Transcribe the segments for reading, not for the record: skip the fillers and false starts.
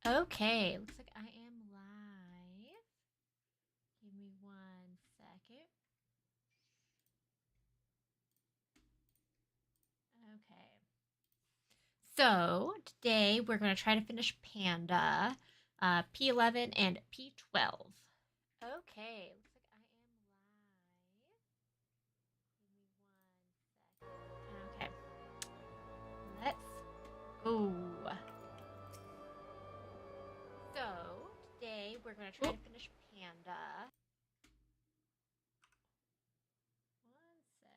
Okay, looks like I am live. Give me 1 second. Okay. So today we're going to try to finish Panda, P11 and P12. Okay, looks like I am live. Give me 1 second. Okay, let's go. So today we're going to try to finish Panda. 1 sec.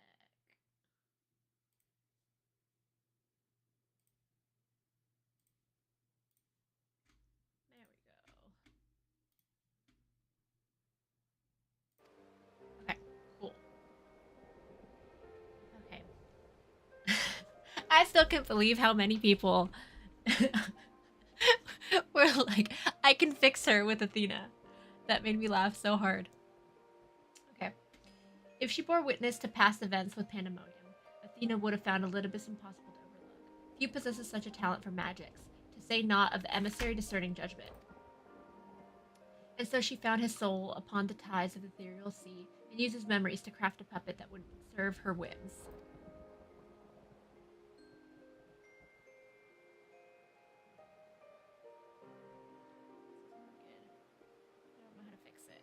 There we go. Okay, cool. Okay. I still can't believe how many people were like, I can fix her with Athena. That made me laugh so hard. Okay. If she bore witness to past events with Pandaemonium, Athena would have found Olympus impossible to overlook. Few possesses such a talent for magics, to say naught of the emissary discerning judgment. And so she found his soul upon the tides of the ethereal sea, and used his memories to craft a puppet that would serve her whims. I don't know how to fix it.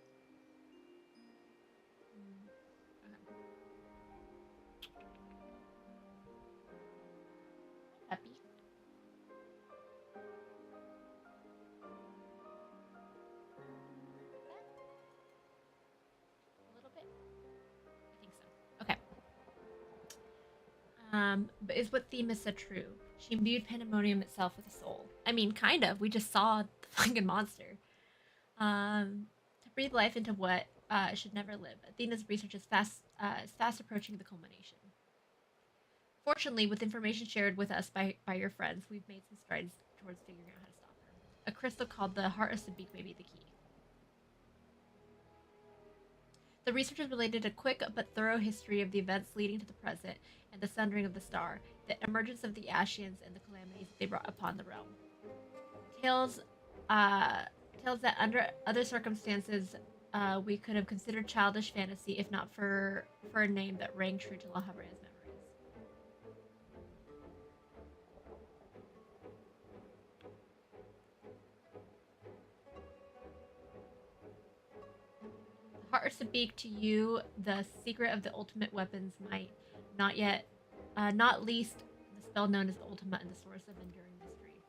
Okay. Happy. A little bit. I think so. Okay. But is what Themis said true? She imbued Pandemonium itself with a soul. I mean, kind of. We just saw the fucking monster. To breathe life into what should never live. Athena's research is fast approaching the culmination. Fortunately, with information shared with us by your friends, we've made some strides towards figuring out how to stop her. A crystal called the Heart of Sabik may be the key. The researchers related a quick but thorough history of the events leading to the present and the sundering of the star, the emergence of the Ashians, and the calamities they brought upon the realm. Tales, uh, tales that under other circumstances we could have considered childish fantasy, if not for a name that rang true to La Habrea's memories. The heart to speak to you the secret of the ultimate weapons might not yet, not least the spell known as Ultima and the source of enduring mystery.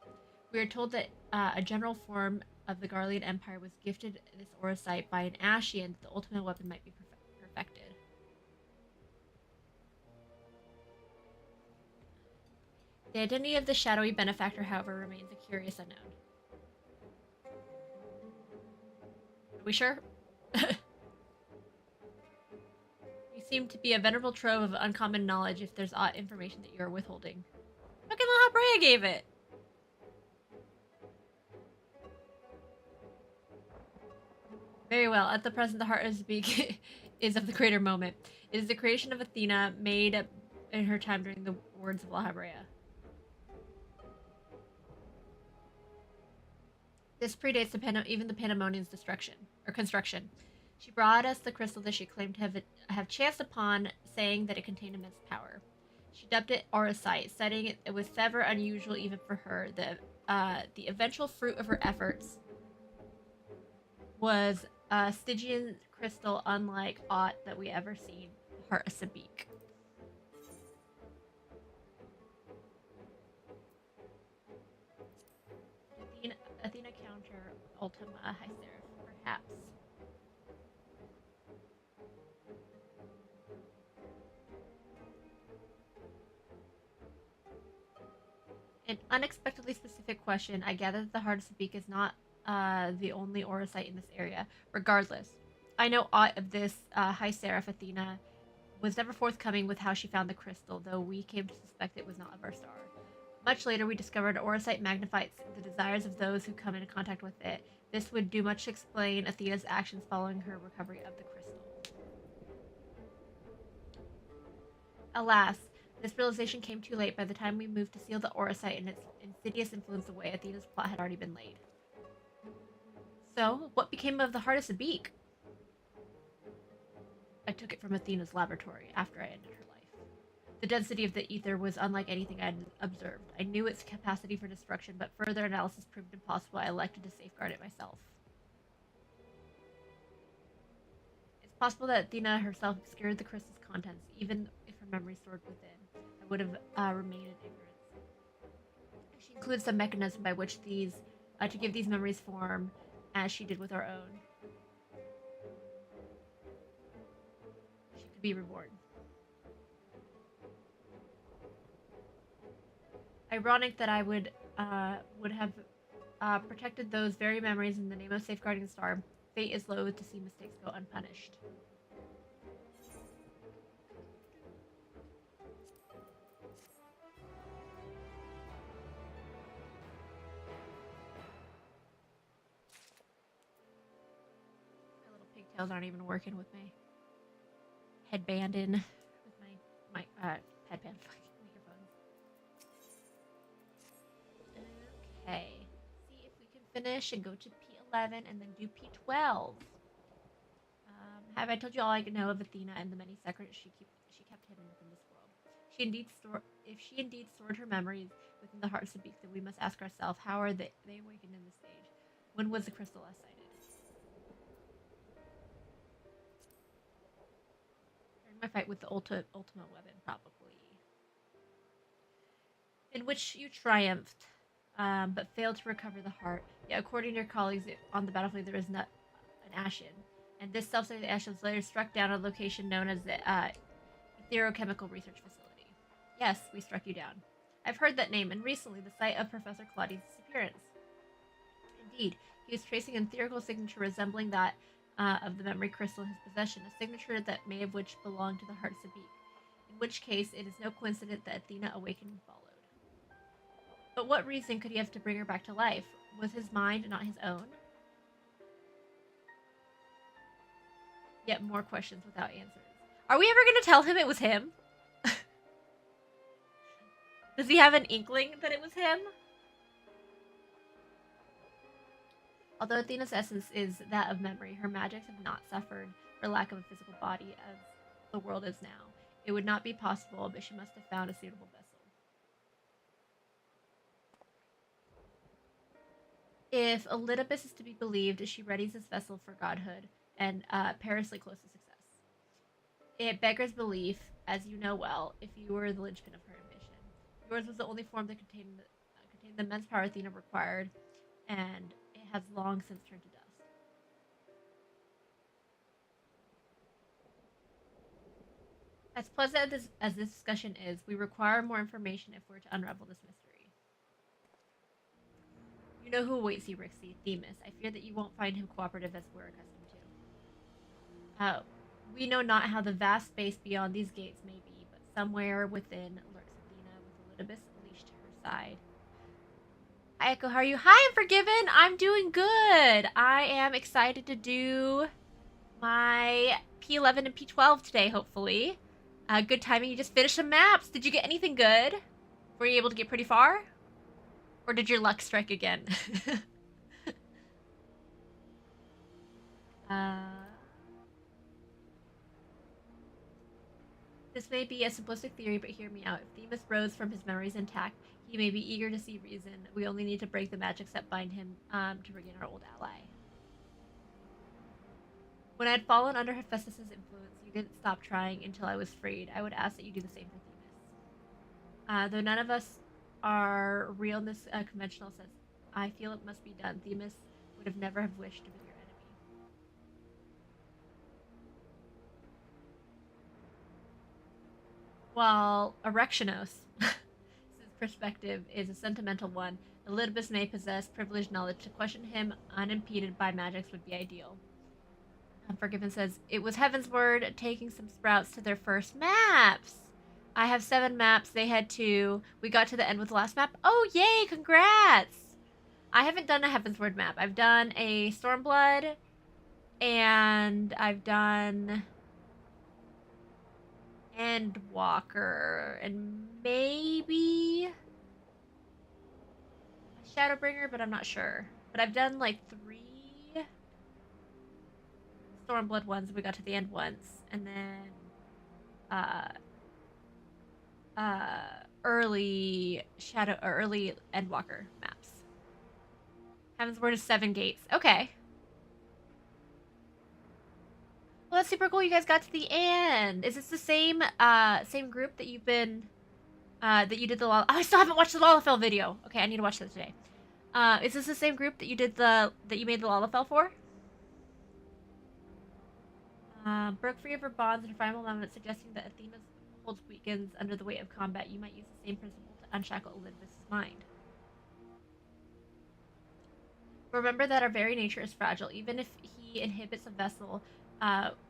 We are told that a general form of the Garlean Empire was gifted this Orosite by an Ashian that the ultimate weapon might be perfected. The identity of the shadowy benefactor, however, remains a curious unknown. Are we sure? You seem to be a venerable trove of uncommon knowledge if there's odd information that you're withholding. Fucking La Brea gave it! Very well. At the present, the heart of Zbig is of the greater moment. It is the creation of Athena, made in her time during the words of La Habrea. This predates even the Pandemonium's destruction or construction. She brought us the crystal that she claimed to have chanced upon, saying that it contained immense power. She dubbed it Orosite, citing it was ever unusual even for her. The eventual fruit of her efforts was a Stygian crystal unlike aught that we ever seen, the Heart of Sabik. Athena counter Ultima High Seraph, perhaps. An unexpectedly specific question. I gather that the Heart of Sabik is not the only Orosite in this area. Regardless, I know aught of this High Seraph Athena was never forthcoming with how she found the crystal, though we came to suspect it was not of our star. Much later, we discovered Orosite magnifies the desires of those who come into contact with it. This would do much to explain Athena's actions following her recovery of the crystal. Alas, this realization came too late. By the time we moved to seal the Orosite and its insidious influence away, Athena's plot had already been laid. So, what became of the heart of Sabik? I took it from Athena's laboratory after I ended her life. The density of the ether was unlike anything I had observed. I knew its capacity for destruction, but further analysis proved impossible. I elected to safeguard it myself. It's possible that Athena herself obscured the crystal's contents, even if her memory stored within. I would have remained in ignorance. She includes some mechanism by which to give these memories form, as she did with our own. She could be reborn. Ironic that I would have protected those very memories in the name of safeguarding the star. Fate is loath to see mistakes go unpunished. My little pigtails aren't even working with my headband in, with my headband microphones. Okay, see if we can finish and go to P11 and then do P12. Have I told you all I know of Athena and the many secrets she kept hidden within this world? If she indeed stored her memories within the hearts of beasts, then we must ask ourselves, how are they awakened in this age? When was the crystal last sighted? During my fight with the Ultima weapon, probably. In which you triumphed, but failed to recover the heart. Yet, according to your colleagues on the battlefield, there is not an ashen. And this self-same ash was later struck down at a location known as the Etherochemical Research Facility. Yes, we struck you down. I've heard that name, and recently the site of Professor Claudi's disappearance. Indeed, he was tracing an ethereal signature resembling that of the memory crystal in his possession, a signature that may have which belonged to the heart of Sabik. In which case, it is no coincidence that Athena awakened and followed. But what reason could he have to bring her back to life? Was his mind not his own? Yet more questions without answers. Are we ever going to tell him it was him? Does he have an inkling that it was him? Although Athena's essence is that of memory, her magics have not suffered for lack of a physical body as the world is now. It would not be possible, but she must have found a suitable vessel. If Elidibus is to be believed, she readies this vessel for godhood and perilously close to success. It beggars belief, as you know well, if you were the linchpin of her ambition. Yours was the only form that contained the immense power Athena required, and it has long since turned to dust. As pleasant as this discussion is, we require more information if we're to unravel this mystery. You know who awaits you, Rixie, Themis. I fear that you won't find him cooperative as we're accustomed to. We know not how the vast space beyond these gates may be, but somewhere within lurks Athena with Elidibus leashed to her side. Hi, Echo, how are you? Hi, I'm Forgiven! I'm doing good! I am excited to do my P11 and P12 today, hopefully. Good timing, you just finished some maps. Did you get anything good? Were you able to get pretty far? Or did your luck strike again? This may be a simplistic theory, but hear me out. If Themis rose from his memories intact, he may be eager to see reason. We only need to break the magics that bind him to regain our old ally. When I had fallen under Hephaestus' influence, you didn't stop trying until I was freed. I would ask that you do the same for Themis. Though none of us are real in this conventional sense, I feel it must be done. Themis would have never have wished to be your enemy. While Erectionos' perspective is a sentimental one, Elidibus may possess privileged knowledge. To question him unimpeded by magics would be ideal. Unforgiven says, it was Heaven's word taking some sprouts to their first maps. I have 7 maps. They had 2. We got to the end with the last map. Oh, yay! Congrats! I haven't done a Heaven's Word map. I've done a Stormblood, and I've done Endwalker, and maybe a Shadowbringer, but I'm not sure. But I've done like 3 Stormblood ones. We got to the end once, and then early Shadow or early Endwalker maps. Heavensward is 7 gates. Okay. Well, that's super cool. You guys got to the end. Is this the same same group that you've been that you did the I still haven't watched the Lalafell video. Okay, I need to watch that today. Is this the same group that you did that you made the Lalafell for? Broke free of her bonds in a final moment, suggesting that Athena's hold weakens under the weight of combat. You might use the same principle to unshackle Olympus' mind. Remember that our very nature is fragile. Even if he inhibits a vessel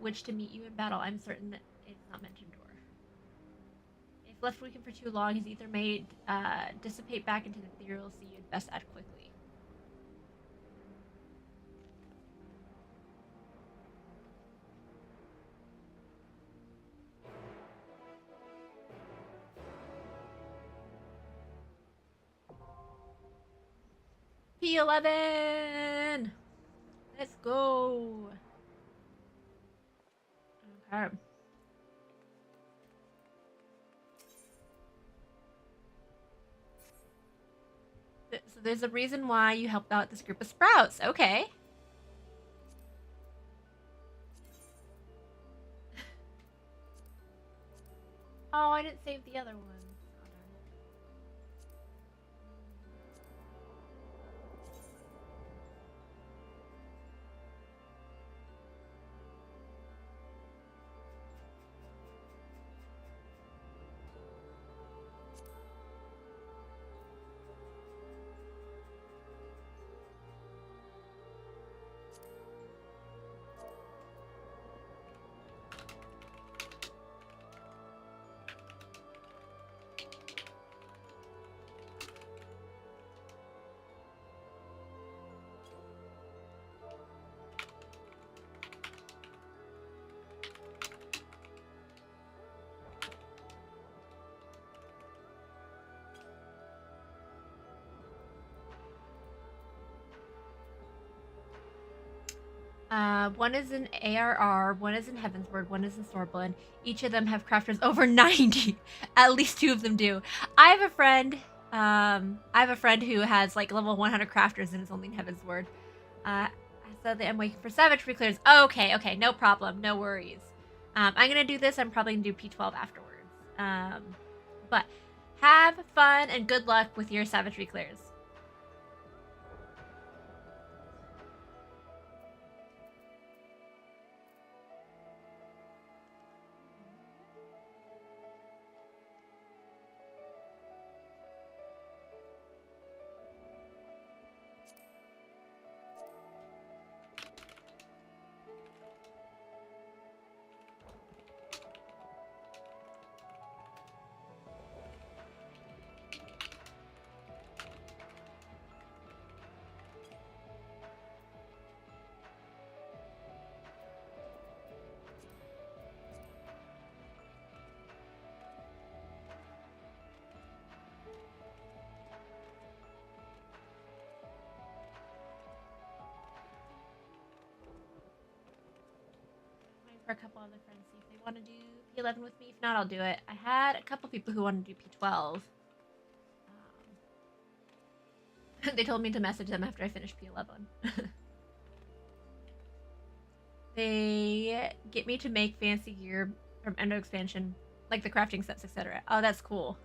which to meet you in battle, I'm certain that it's not meant to endure. If left weakened for too long, his ether may dissipate back into the ethereal sea. You'd best act quickly. P11! Let's go! Okay. So there's a reason why you helped out this group of sprouts. Okay. Oh, I didn't save the other one. One is in ARR, one is in Heavensward, one is in Stormblood. Each of them have crafters over 90. At least 2 of them do. I have a friend who has like level 100 crafters and is only in Heavensward. So I'm waiting for savagery clears. Okay, no problem, no worries. I'm gonna do this. I'm probably gonna do P12 afterwards. But have fun and good luck with your savagery clears. For a couple other friends, see if they want to do P11 with me. If not, I'll do it. I had a couple people who wanted to do P12. They told me to message them after I finished P11. They get me to make fancy gear from Endo expansion, like the crafting sets, etc. Oh, that's cool.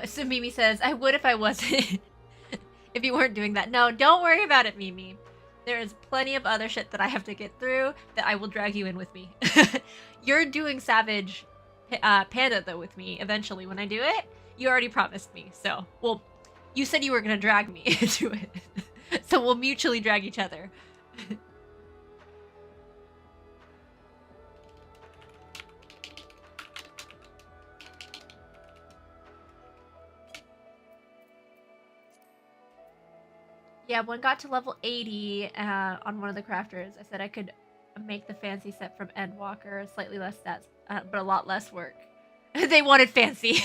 So Mimi says, I would if I wasn't. If you weren't doing that. No, don't worry about it, Mimi. There is plenty of other shit that I have to get through that I will drag you in with me. You're doing Savage Panda, though, with me eventually when I do it. You already promised me. So, well, you said you were going to drag me into it. So we'll mutually drag each other. Yeah, one got to level 80 on one of the crafters. I said I could make the fancy set from Endwalker, slightly less stats, but a lot less work. They wanted fancy.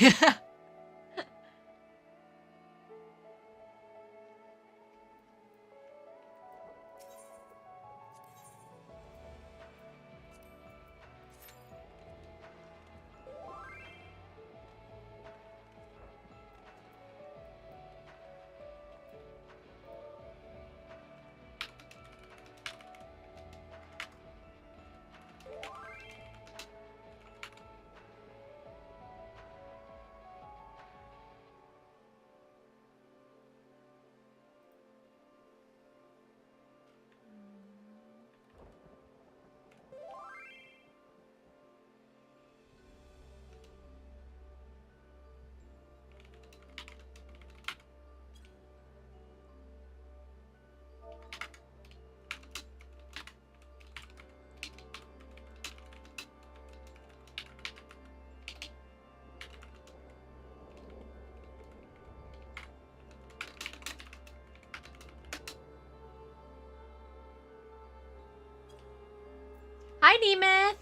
Hi, Nemeth.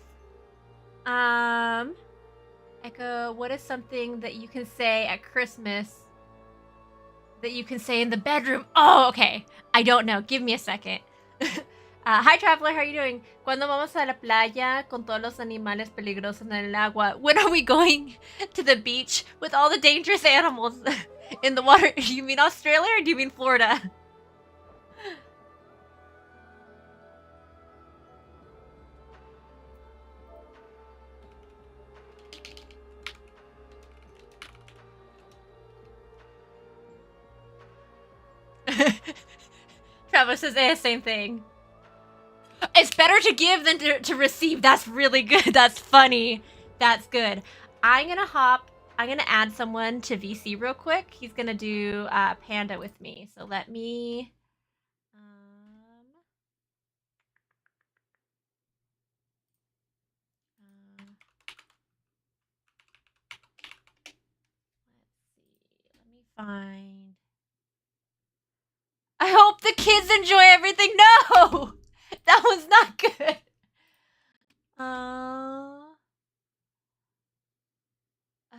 Echo, what is something that you can say at Christmas that you can say in the bedroom? Oh, okay. I don't know. Give me a second. Hi, Traveler. How are you doing? ¿Cuándo vamos a la playa con todos los animales peligrosos en el agua? When are we going to the beach with all the dangerous animals in the water? You mean Australia or do you mean Florida? Travis says, same thing. It's better to give than to receive. That's really good. That's funny. That's good. I'm gonna add someone to VC real quick. He's gonna do Panda with me. So let me... Let's see. Let me find... I hope the kids enjoy everything. No! That was not good.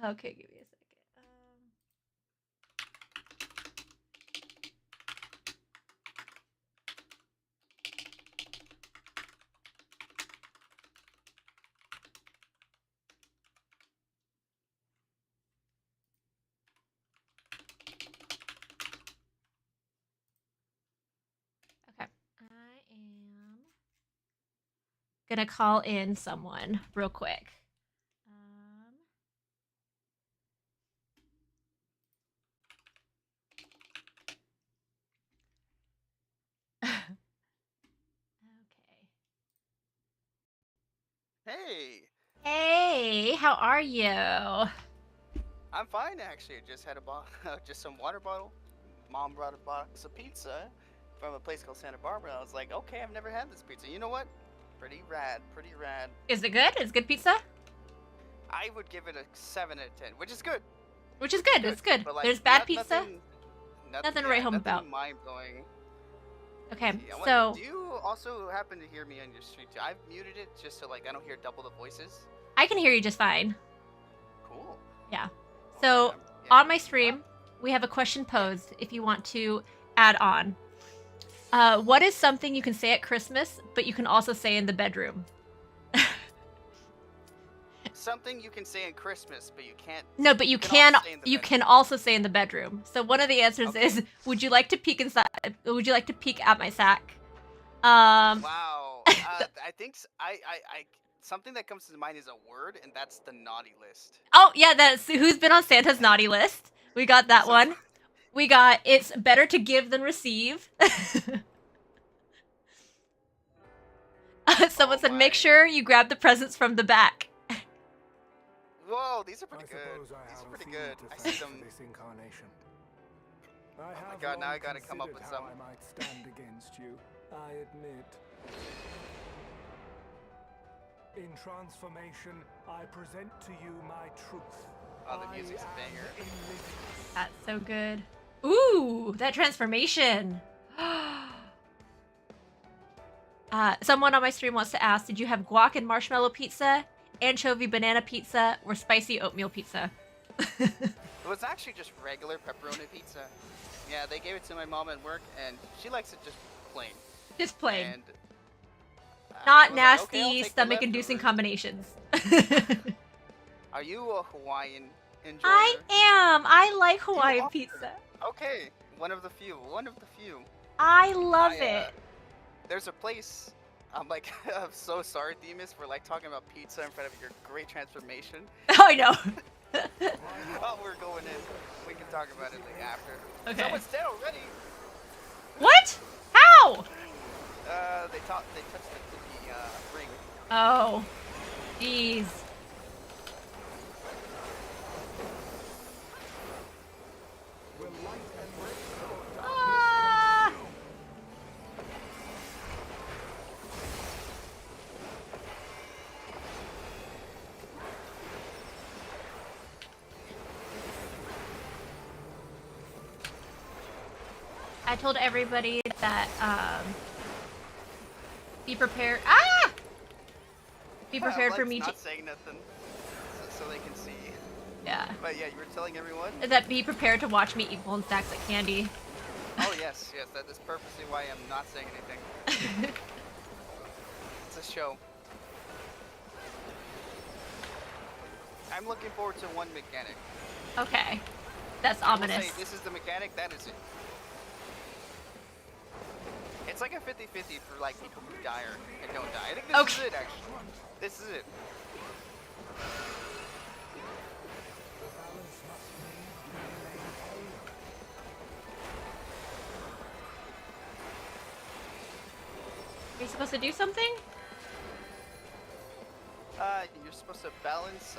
Okay, give me a second. Okay, I am gonna call in someone real quick. Hey! Hey, how are you? I'm fine, actually. Just had just some water bottle. Mom brought a box of pizza from a place called Santa Barbara. I was like, okay, I've never had this pizza. You know what? Pretty rad, pretty rad. Is it good? Is it good pizza? I would give it a 7 out of 10, which is good. Which is good. It's good. But, like, there's bad pizza. Nothing to write home about. Mind-blowing. Okay, Yeah, so... Do you also happen to hear me on your stream, too? I've muted it just so, like, I don't hear double the voices. I can hear you just fine. Cool. Yeah. So, on my stream, we have a question posed if you want to add on. What is something you can say at Christmas, but you can also say in the bedroom? Something you can say in Christmas, but you can't. No, but you can also say in the bedroom. So one of the answers is, would you like to peek inside? Would you like to peek at my sack? Wow. I think something that comes to mind is a word, and that's the naughty list. Oh yeah, that's who's been on Santa's naughty list. We got that one. We got it's better to give than receive. Someone Oh said, make my. sure you grab the presents from the back. Whoa, these are I pretty good. suppose I These have are a pretty theme good. to I see thank them. for this incarnation. I Oh my have god, now long I gotta come up considered with how some. I might stand against you, I admit. In transformation, I present to you my truth. Oh, the music's a banger. That's so good. Ooh, that transformation. Someone on my stream wants to ask, did you have guac and marshmallow pizza, anchovy banana pizza, or spicy oatmeal pizza? It was actually just regular pepperoni pizza. Yeah, they gave it to my mom at work, and she likes it just plain. Just plain. And I Not was like, okay, I'll nasty, take the stomach-inducing leftovers. combinations. Are you a Hawaiian enjoyer? I am. I like Hawaiian are? pizza. Okay, one of the few. One of the few. I love it. There's a place. I'm like, I'm so sorry, Themis, for like talking about pizza in front of your great transformation. Oh, I know. Oh, we're going in. We can talk about it like after. Okay. Someone's dead already. What? How? They touched the ring. Oh, jeez. Ah! I told everybody that, be prepared. Ah! Be prepared for me to. Not saying nothing, so they can see. Yeah. But yeah, you were telling everyone. That be prepared to watch me eat Vuln stacks of candy. Oh yes, yes. That is purposely why I'm not saying anything. It's a show. I'm looking forward to one mechanic. Okay. That's I will ominous. say, this is the mechanic. That is it. It's like a 50-50 for like people who die or and don't die. I think this is it actually. This is it. Are you supposed to do something? You're supposed to balance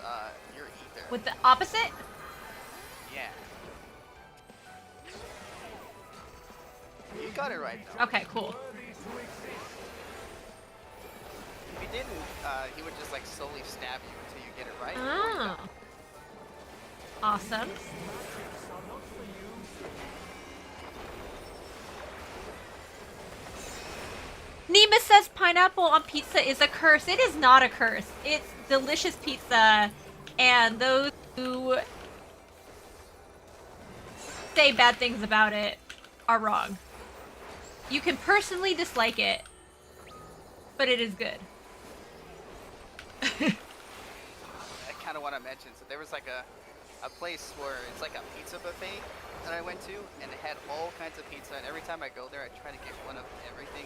your ether. With the opposite? Yeah. You got it right though. Okay, cool. If you didn't, he would just like slowly stab you until you get it right. Oh. Awesome. Nima says pineapple on pizza is a curse. It is not a curse. It's delicious pizza, and those who say bad things about it are wrong. You can personally dislike it, but it is good. I kind of want to mention, so there was like a place where it's like a pizza buffet that I went to, and it had all kinds of pizza, and every time I go there, I try to get one of everything.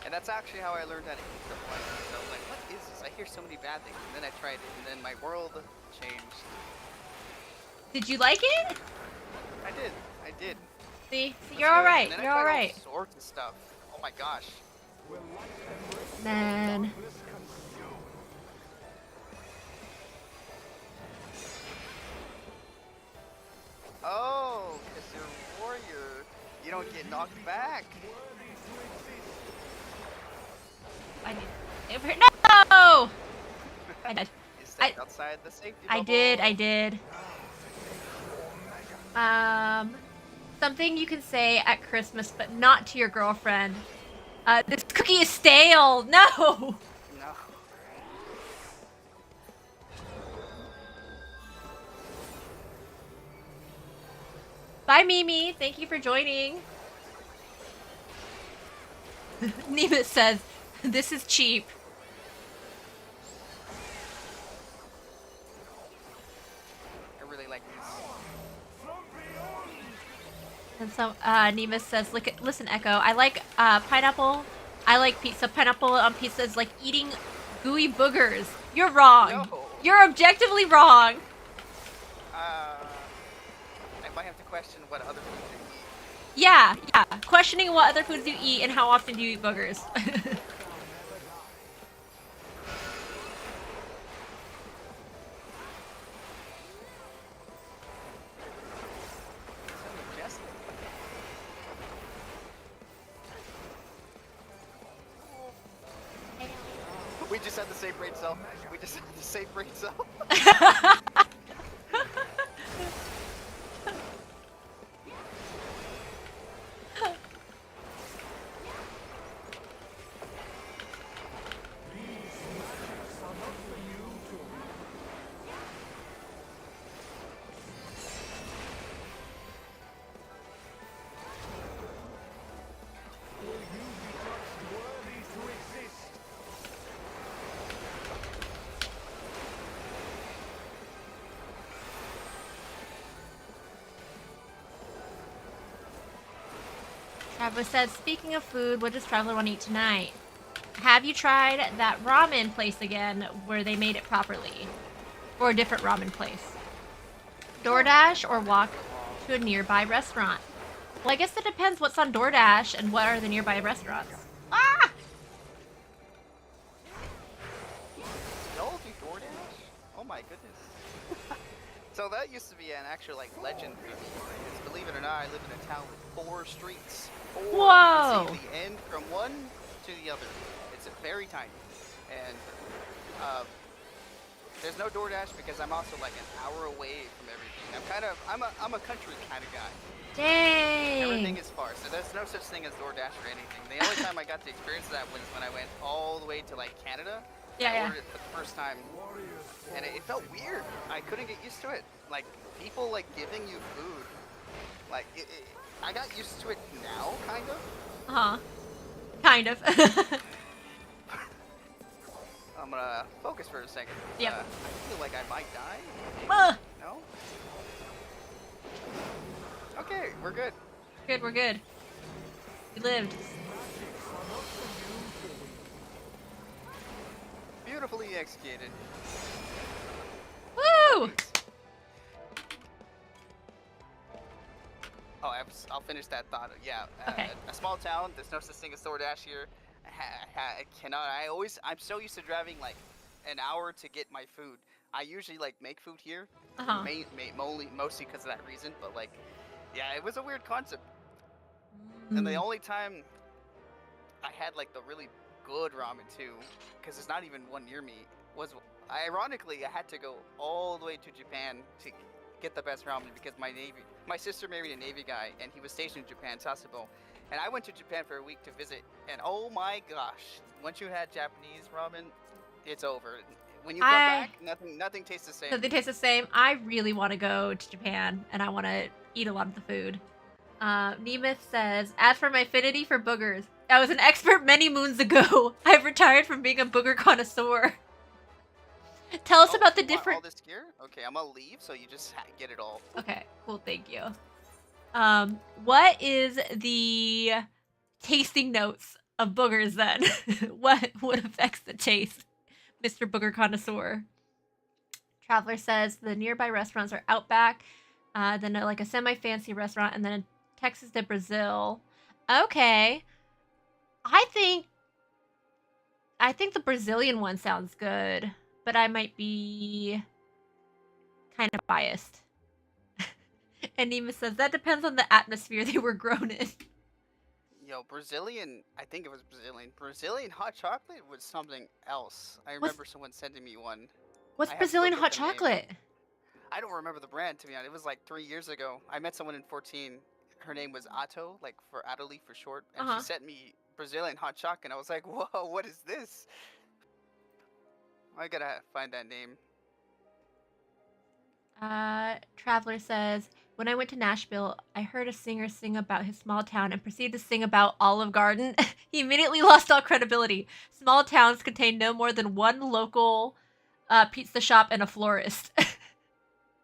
And that's actually how I learned how to eat the place. So I was like, what is this? I hear so many bad things. And then I tried it, and then my world changed. Did you like it? I did. I did. See, you're all right. You're all right. All sorts of stuff. Oh my gosh. Man. Oh, because you're a warrior. You don't get knocked back. I did. No! I did. You stepped outside the safety bubble. I did. Something you can say at Christmas, but not to your girlfriend. This cookie is stale. No! No. Bye, Mimi. Thank you for joining. Nima says, this is cheap. I really like these. And so, Nima says, listen, Echo, I like, pineapple. I like pizza. Pineapple on pizza is like eating gooey boogers. You're wrong. No. You're objectively wrong. I might have to question what other foods you eat. Yeah. Questioning what other foods you eat and how often do you eat boogers. just had the same brain cell. We just had the same brain cell. Traveler said, speaking of food, what does Traveler want to eat tonight? Have you tried that ramen place again where they made it properly? Or a different ramen place? DoorDash or walk to a nearby restaurant? Well, I guess it depends what's on DoorDash and what are the nearby restaurants. Ah! Y'all do DoorDash? Oh my goodness. So that used to be an actual like legend for me. Because believe it or not, I live in a town with 4 streets. 4. Whoa! You can see the end from one to the other. It's very tiny. And there's no DoorDash because I'm also like an hour away from everything. I'm a country kind of guy. Dang! Everything is far, so there's no such thing as DoorDash or anything. The only time I got to experience that was when I went all the way to like Canada. I ordered it for the first time, and it felt weird. I couldn't get used to it. Like people like giving you food. Like I got used to it now, kind of. Uh-huh. Kind of. I'm gonna focus for a second. Yep. I feel like I might die. Ah! No? Okay, we're good. Good, we're good. We lived. Beautifully executed. Woo! Oh, I'll finish that thought. Yeah. Okay. A small town. There's no such thing as DoorDash here. I cannot. I'm so used to driving like an hour to get my food. I usually like make food here. Uh-huh. Mostly because of that reason. But like, yeah, it was a weird concept. And the only time I had like the really good ramen too, because there's not even one near me, was ironically I had to go all the way to Japan to get the best ramen because my sister married a Navy guy and he was stationed in Japan, Sasebo, and I went to Japan for a week to visit, and oh my gosh, once you had Japanese ramen, it's over. When you come back, nothing tastes the same. Nothing tastes the same. I really want to go to Japan and I want to eat a lot of the food. Nemeth says, as for my affinity for boogers, I was an expert many moons ago. I've retired from being a booger connoisseur. Tell us about the different... all this gear? Okay, I'm gonna leave, so you just get it all. Okay, cool, thank you. What is the tasting notes of boogers then? What affects the taste, Mr. Booger Connoisseur? Traveler says the nearby restaurants are Outback, then like a semi-fancy restaurant, and then a Texas de Brazil. Okay. I think the Brazilian one sounds good, but I might be kind of biased. And Nima says that depends on the atmosphere they were grown in. Yo, Brazilian, I think it was Brazilian. Brazilian hot chocolate was something else. I remember someone sending me one. What's Brazilian hot chocolate? I don't remember the brand, to be honest. It was like 3 years ago. I met someone in 14. Her name was Atto, like for Atoli for short. And she sent me Brazilian hot chocolate. And I was like, whoa, what is this? I gotta find that name. Traveler says, when I went to Nashville, I heard a singer sing about his small town and proceeded to sing about Olive Garden. He immediately lost all credibility. Small towns contain no more than one local pizza shop and a florist.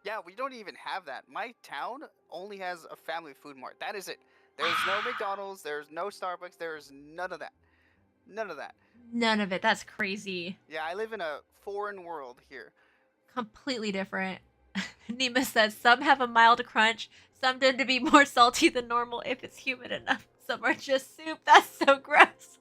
Yeah, we don't even have that. My town only has a family food mart. That is it. There's no McDonald's. There's no Starbucks. There's none of that. None of that. None of it. That's crazy. Yeah, I live in a foreign world here. Completely different. Nima says some have a mild crunch. Some tend to be more salty than normal if it's humid enough. Some are just soup. That's so gross.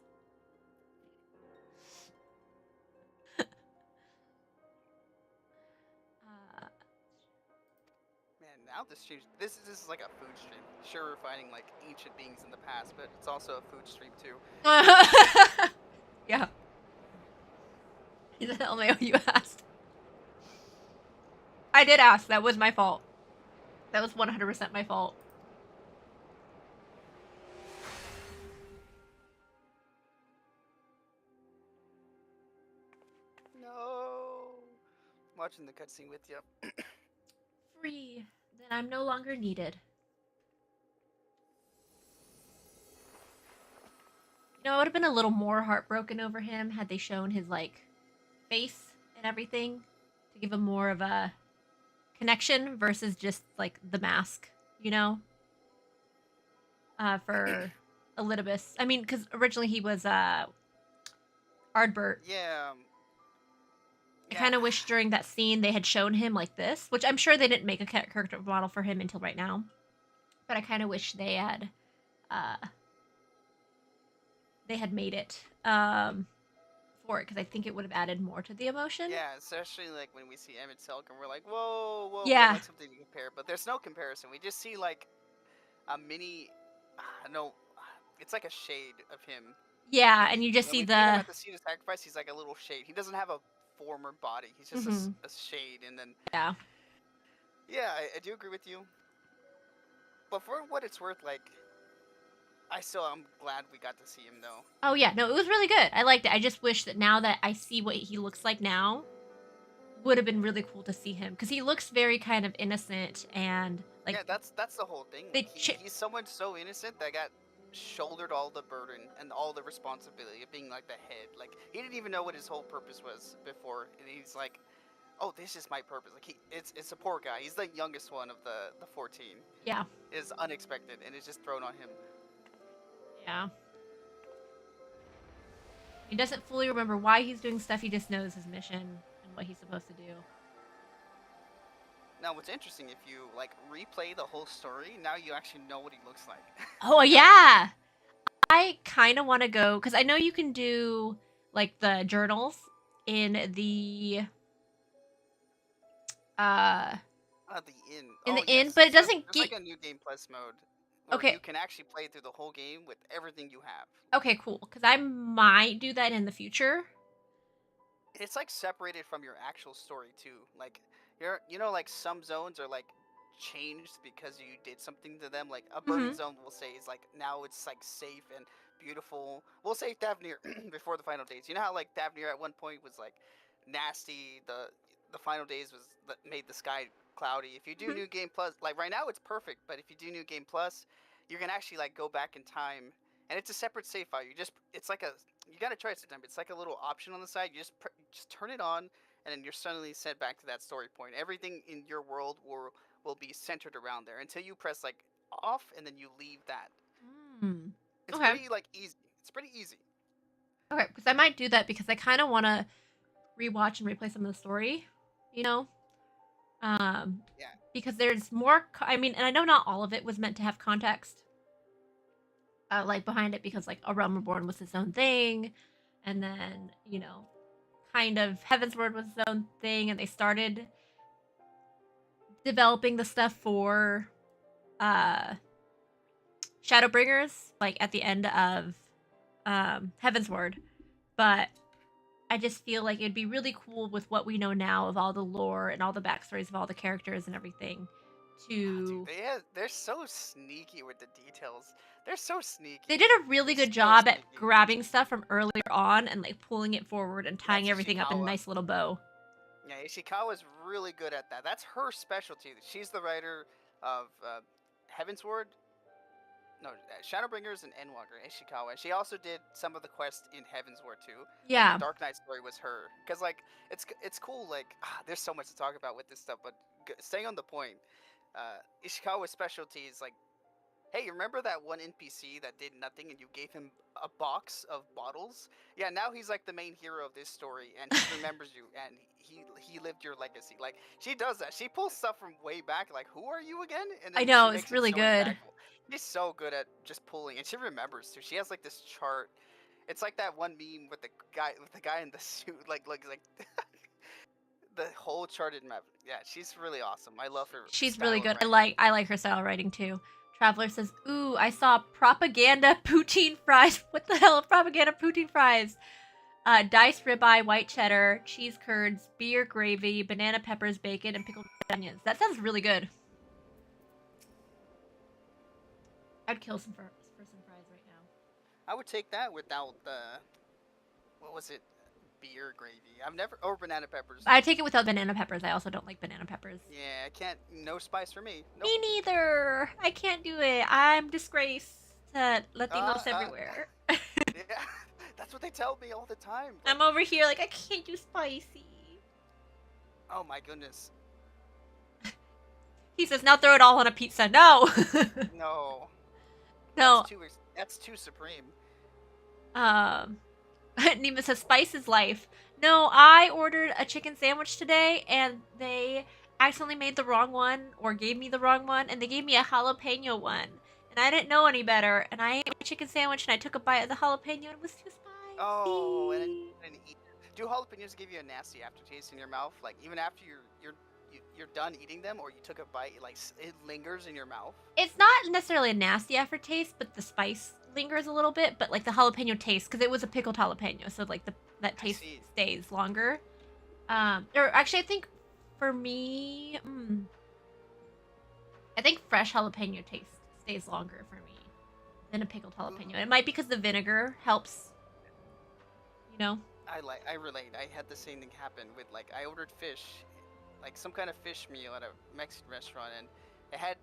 Now this is like a food stream. Sure, we're fighting like ancient beings in the past, but it's also a food stream too. Yeah. Is that LMAO you asked? I did ask. That was my fault. That was 100% my fault. No. I'm watching the cutscene with you. Free. Then I'm no longer needed. You know, I would have been a little more heartbroken over him had they shown his, like, face and everything to give him more of a connection versus just, like, the mask, you know? For Elidibus. I mean, because originally he was, Ardbert. Yeah. I kind of wish during that scene they had shown him like this, which I'm sure they didn't make a character model for him until right now. But I kind of wish they had made it for it, because I think it would have added more to the emotion. Yeah, especially like when we see Emmett Selk and we're like, whoa, whoa, Yeah. we want something to compare. But there's no comparison. We just see like a mini, no, it's like a shade of him. Yeah, and you just When see we the... him at the scene of sacrifice, he's like a little shade. He doesn't have a former body. He's just Mhm. a shade. And then Yeah. yeah, I do agree with you. But for what it's worth, like, I'm glad we got to see him though. Oh yeah, no, it was really good. I liked it. I just wish that now that I see what he looks like now, would have been really cool to see him, because he looks very kind of innocent and like... Yeah, that's the whole thing. They He's someone so innocent that got shouldered all the burden and all the responsibility of being like the head. Like, he didn't even know what his whole purpose was before, and he's like, oh, this is my purpose. Like, it's a poor guy. He's the youngest one of the 14. Yeah. It's unexpected, and it's just thrown on him. Yeah. He doesn't fully remember why he's doing stuff. He just knows his mission and what he's supposed to do. Now, what's interesting, if you like replay the whole story, now you actually know what he looks like. Oh yeah, I kind of want to go, because I know you can do like the journals in the inn. In the inn, but it doesn't get like a new game plus mode. Okay. You can actually play through the whole game with everything you have. Okay, cool. Because I might do that in the future. It's like separated from your actual story too. Like like some zones are like changed because you did something to them. Like a burning zone, we'll say, is like now it's like safe and beautiful. We'll say Thavnir before the final days. You know how like Thavnir at one point was like nasty. The final days made the sky cloudy. If you do New Game Plus, like right now it's perfect, but if you do New Game Plus, you can actually like go back in time, and it's a separate save file. It's like you gotta try it sometime. It's like a little option on the side. You just turn it on, and then you're suddenly sent back to that story point. Everything in your world will be centered around there until you press like off, and then you leave that. It's pretty like easy. It's pretty easy. Okay, because I might do that, because I kind of want to rewatch and replay some of the story, you know? Yeah. Because there's more, and I know not all of it was meant to have context, like behind it, because like A Realm Reborn was its own thing, and then, kind of Heavensward was its own thing, and they started developing the stuff for Shadowbringers, like at the end of Heavensward, but I just feel like it'd be really cool with what we know now of all the lore and all the backstories of all the characters and everything to... Dude, they're so sneaky with the details. They're so sneaky. They did a really good job at grabbing stuff from earlier on and like pulling it forward and tying everything up in a nice little bow. Yeah, Ishikawa's really good at that. That's her specialty. She's the writer of Heavensward. No, Shadowbringers and Endwalker, Ishikawa. She also did some of the quests in Heavensward too. Yeah. Like, the Dark Knight story was her. Because, like, it's cool, like, there's so much to talk about with this stuff, but staying on the point, Ishikawa's specialty is, like, hey, remember that one NPC that did nothing and you gave him a box of bottles? Yeah, now he's, like, the main hero of this story, and he remembers you, and he lived your legacy. Like, she does that. She pulls stuff from way back, like, who are you again? And then I know, it's really good. She's so good at just pulling, and she remembers too. She has like this chart. It's like that one meme with the guy in the suit, like the whole charted map. Yeah, she's really awesome. I love her. She's really good. I like her style of writing too. Traveler says, "Ooh, I saw propaganda poutine fries. What the hell, propaganda poutine fries?" diced ribeye, white cheddar, cheese curds, beer gravy, banana peppers, bacon, and pickled onions. That sounds really good. I'd kill some for some fries right now. I would take that without the, what was it? Beer gravy. I've never, or banana peppers. I take it without banana peppers. I also don't like banana peppers. Yeah, I can't. No spice for me. Nope. Me neither. I can't do it. I'm disgrace to Latinos everywhere. Yeah, that's what they tell me all the time. But... I'm over here like I can't do spicy. Oh my goodness. He says, now throw it all on a pizza. No. No. No. That's too supreme. Nima says, spice is life. No, I ordered a chicken sandwich today, and they accidentally made the wrong one, or gave me the wrong one, and they gave me a jalapeno one. And I didn't know any better, and I ate my chicken sandwich, and I took a bite of the jalapeno, and it was too spicy. Oh, and then you didn't eat. Do jalapenos give you a nasty aftertaste in your mouth? Like, even after you're done eating them, or you took a bite, like, it lingers in your mouth? It's not necessarily a nasty aftertaste, but the spice lingers a little bit, but like the jalapeno taste, because it was a pickled jalapeno, so like that taste stays longer. Or actually, I think for me, I think fresh jalapeno taste stays longer for me than a pickled jalapeno. It might be because the vinegar helps, you know. I relate. I had the same thing happen with, like, I ordered fish, like some kind of fish meal at a Mexican restaurant, and they had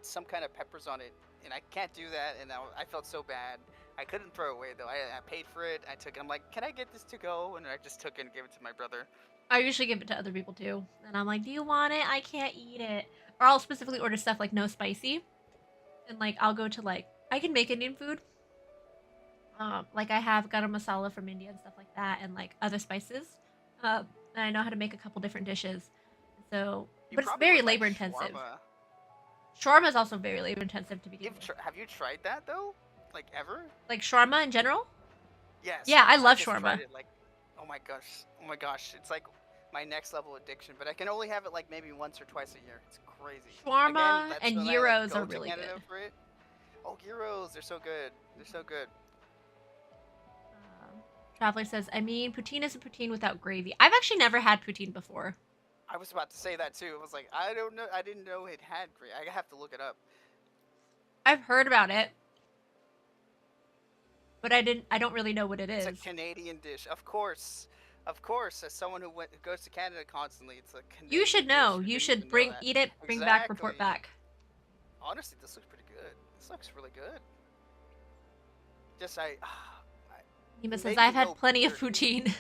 some kind of peppers on it. And I can't do that, and I felt so bad. I couldn't throw it away, though. I paid for it. I took it. I'm like, can I get this to go? And I just took it and gave it to my brother. I usually give it to other people, too. And I'm like, do you want it? I can't eat it. Or I'll specifically order stuff like no spicy. And, like, I'll go to, like, I can make Indian food. Like, I have garam masala from India and stuff like that, and, like, other spices. And I know how to make a couple different dishes. So, but it's very labor intensive. Shawarma is also very labor intensive to begin with. Have you tried that though? Like ever? Like shawarma in general? Yes. Yeah, I love shawarma. Like, oh my gosh, it's like my next level addiction. But I can only have it like maybe once or twice a year. It's crazy. Shawarma and gyros are really good. For it. Oh, gyros, they're so good. They're so good. Traveler says, I mean, poutine is a poutine without gravy. I've actually never had poutine before. I was about to say that too. I was like, I don't know. I didn't know it had gravy. I have to look it up. I've heard about it, but I don't really know what it is. It's a Canadian dish, of course. Of course, as someone who goes to Canada constantly, it's a Canadian You should know. Dish. You should eat it, bring back, report back. Honestly, this looks pretty good. This looks really good. Just Nima says, I've had plenty of poutine.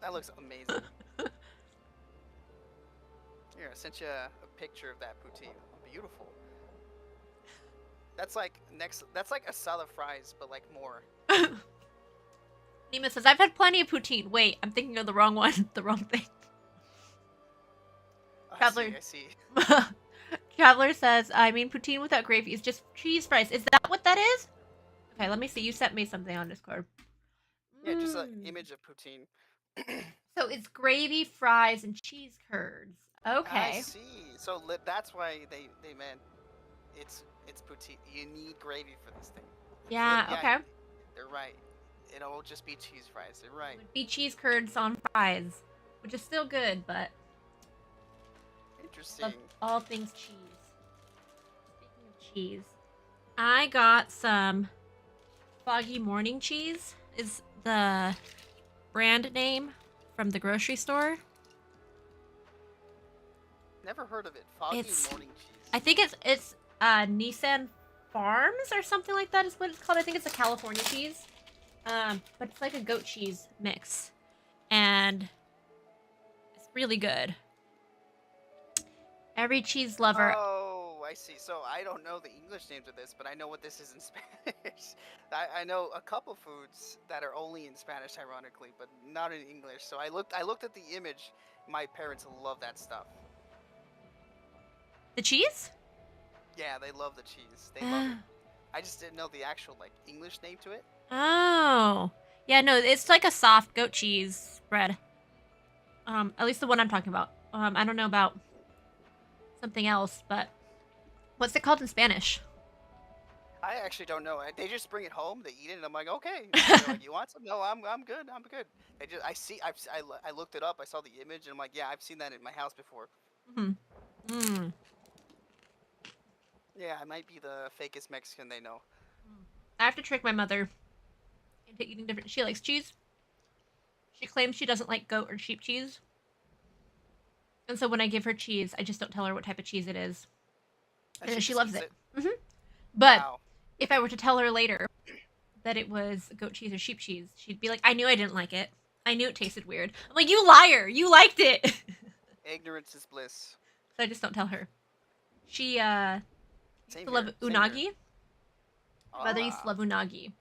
That looks amazing. Here, I sent you a picture of that poutine. Beautiful. That's like a salad fries, but like more. Nima says, I've had plenty of poutine. Wait, I'm thinking of the wrong one. The wrong thing. Traveler. I see. Traveler says, I mean, poutine without gravy is just cheese fries. Is that what that is? Okay, let me see. You sent me something on Discord. Yeah, just an image of poutine. So it's gravy, fries, and cheese curds. Okay. I see. So that's why they meant it's poutine. You need gravy for this thing. Yeah, okay. They're right. It'll just be cheese fries. They're right. It would be cheese curds on fries, which is still good, but interesting. All things cheese. Speaking of cheese, I got some Foggy Morning Cheese. Is the brand name from the grocery store. Never heard of it. Foggy Morning Cheese. I think it's Nissan Farms or something like that is what it's called. I think it's a California cheese. But it's like a goat cheese mix. And it's really good. Every cheese lover. Oh, I see. So I don't know the English names of this, but I know what this is in Spanish. I know a couple foods that are only in Spanish, ironically, but not in English. So I looked at the image. My parents love that stuff. The cheese? Yeah, they love the cheese. They love it. I just didn't know the actual like English name to it. Oh. Yeah, no, it's like a soft goat cheese bread. At least the one I'm talking about. I don't know about something else, but what's it called in Spanish? I actually don't know. They just bring it home, they eat it, and I'm like, okay. They're like, you want some? No, I'm good. I'm good. They just I see I looked it up. I saw the image, and I'm like, yeah, I've seen that in my house before. Mm. Mm. Yeah, I might be the fakest Mexican they know. I have to trick my mother into eating different. She likes cheese. She claims she doesn't like goat or sheep cheese. And so when I give her cheese, I just don't tell her what type of cheese it is. And And she she just loves eats it. it. Hmm. But Wow. if I were to tell her later that it was goat cheese or sheep cheese, she'd be like, I knew I didn't like it. I knew it tasted weird. I'm like, you liar! You liked it! Ignorance is bliss. So I just don't tell her. She used Same to here. love Same here. unagi. My mother used to Ah. love unagi.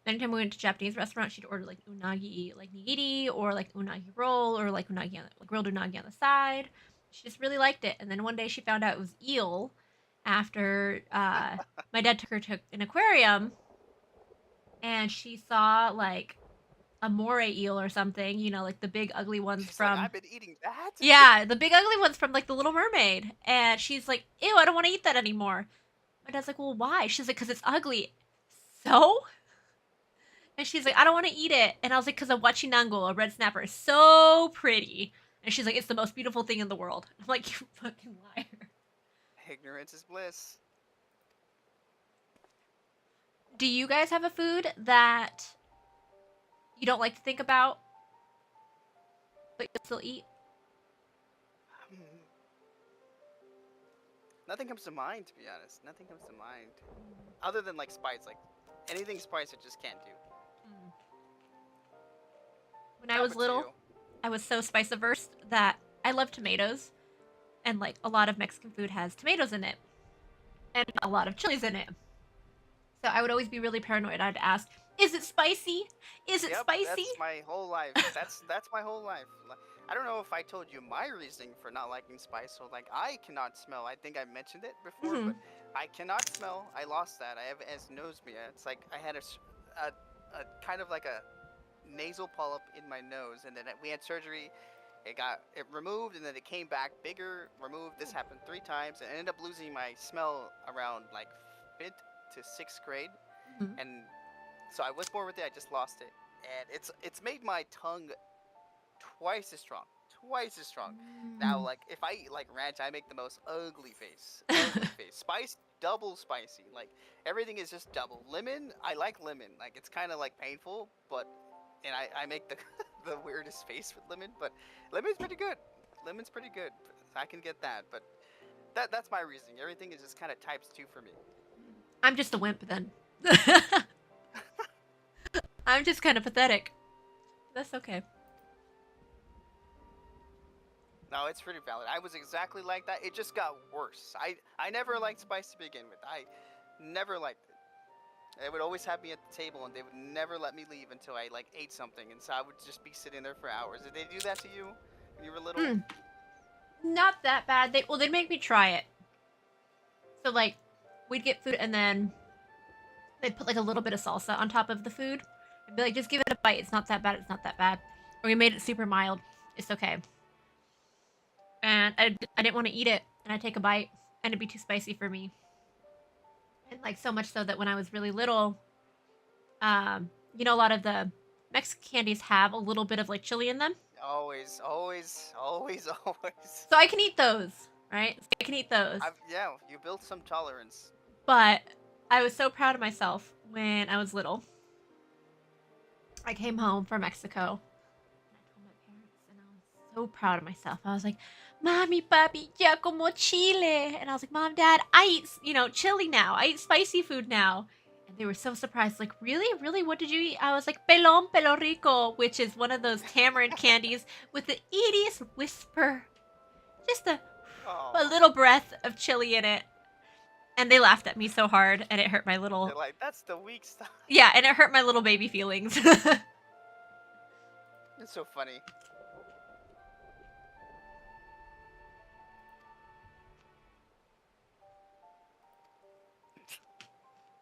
Anytime we went to Japanese restaurant, she'd order like unagi, like nigiri, or like unagi roll, or like unagi on like grilled unagi on the side. She just really liked it. And then one day she found out it was eel after my dad took her to an aquarium, and she saw like a moray eel or something. You know, like the big ugly ones She's like, from I've been eating that. yeah, the big ugly ones from like the Little Mermaid. And she's like, ew, I don't want to eat that anymore. My dad's like, well, why? She's like, because it's ugly. So? And she's like, I don't want to eat it. And I was like, because a wachinango, a red snapper, is so pretty. And she's like, it's the most beautiful thing in the world. I'm like, you fucking liar. Ignorance is bliss. Do you guys have a food that you don't like to think about, but you still eat? Hmm. Nothing comes to mind, to be honest. Nothing comes to mind. Other than like spice, like anything spice, I just can't do. When I How was about little, you? I was so spice averse that I love tomatoes. And like a lot of Mexican food has tomatoes in it. And a lot of chilies in it. So I would always be really paranoid. I'd ask, is it spicy? Is it Yep, spicy? that's my whole life. That's my whole life. I don't know if I told you my reasoning for not liking spice. So like, I cannot smell. I think I mentioned it before, Mhm. but I cannot smell. I lost that. I have anosmia. It's like I had a kind of like a nasal polyp in my nose, and then we had surgery. It removed, and then it came back bigger. Removed. This happened 3 times, and I ended up losing my smell around like fifth to sixth grade, Mhm. and so I was born with it. I just lost it, and it's made my tongue twice as strong. Twice as strong. Now, like if I eat like ranch, I make the most ugly face. Ugly face. Spice, double spicy. Like everything is just double. Lemon, I like lemon. Like it's kind of like painful, but and I make the the weirdest face with lemon, but lemon's pretty good. Lemon's pretty good. I can get that, but that's my reasoning. Everything is just kind of times 2 for me. I'm just a wimp then. I'm just kind of pathetic. That's okay. No, it's pretty valid. I was exactly like that. It just got worse. I never liked spice to begin with. I never liked it. They would always have me at the table, and they would never let me leave until I like ate something, and so I would just be sitting there for hours. Did they do that to you when you were little? Mm, not that bad. They'd make me try it. So like, we'd get food and then they'd put like a little bit of salsa on top of the food. I'd be like, just give it a bite. It's not that bad. It's not that bad. Or we made it super mild. It's okay. And I didn't want to eat it, and I'd take a bite, and it'd be too spicy for me. And like so much so that when I was really little, you know, a lot of the Mexican candies have a little bit of like chili in them. Always, always, always, always. So I can eat those, right? So I can eat those. Yeah, you built some tolerance. But I was so proud of myself when I was little. I came home from Mexico. And I told my parents, and I was so proud of myself. I was like, Mommy, Papi, ya como chile. And I was like, Mom, Dad, I eat, you know, chili now. I eat spicy food now. And they were so surprised. Like, really? Really? What did you eat? I was like, Pelón Pelo Rico, which is one of those tamarind candies with the ittiest whisper. Just a little breath of chili in it. And they laughed at me so hard, and it hurt my little... They're like, that's the weak stuff. Yeah, and it hurt my little baby feelings. It's so funny.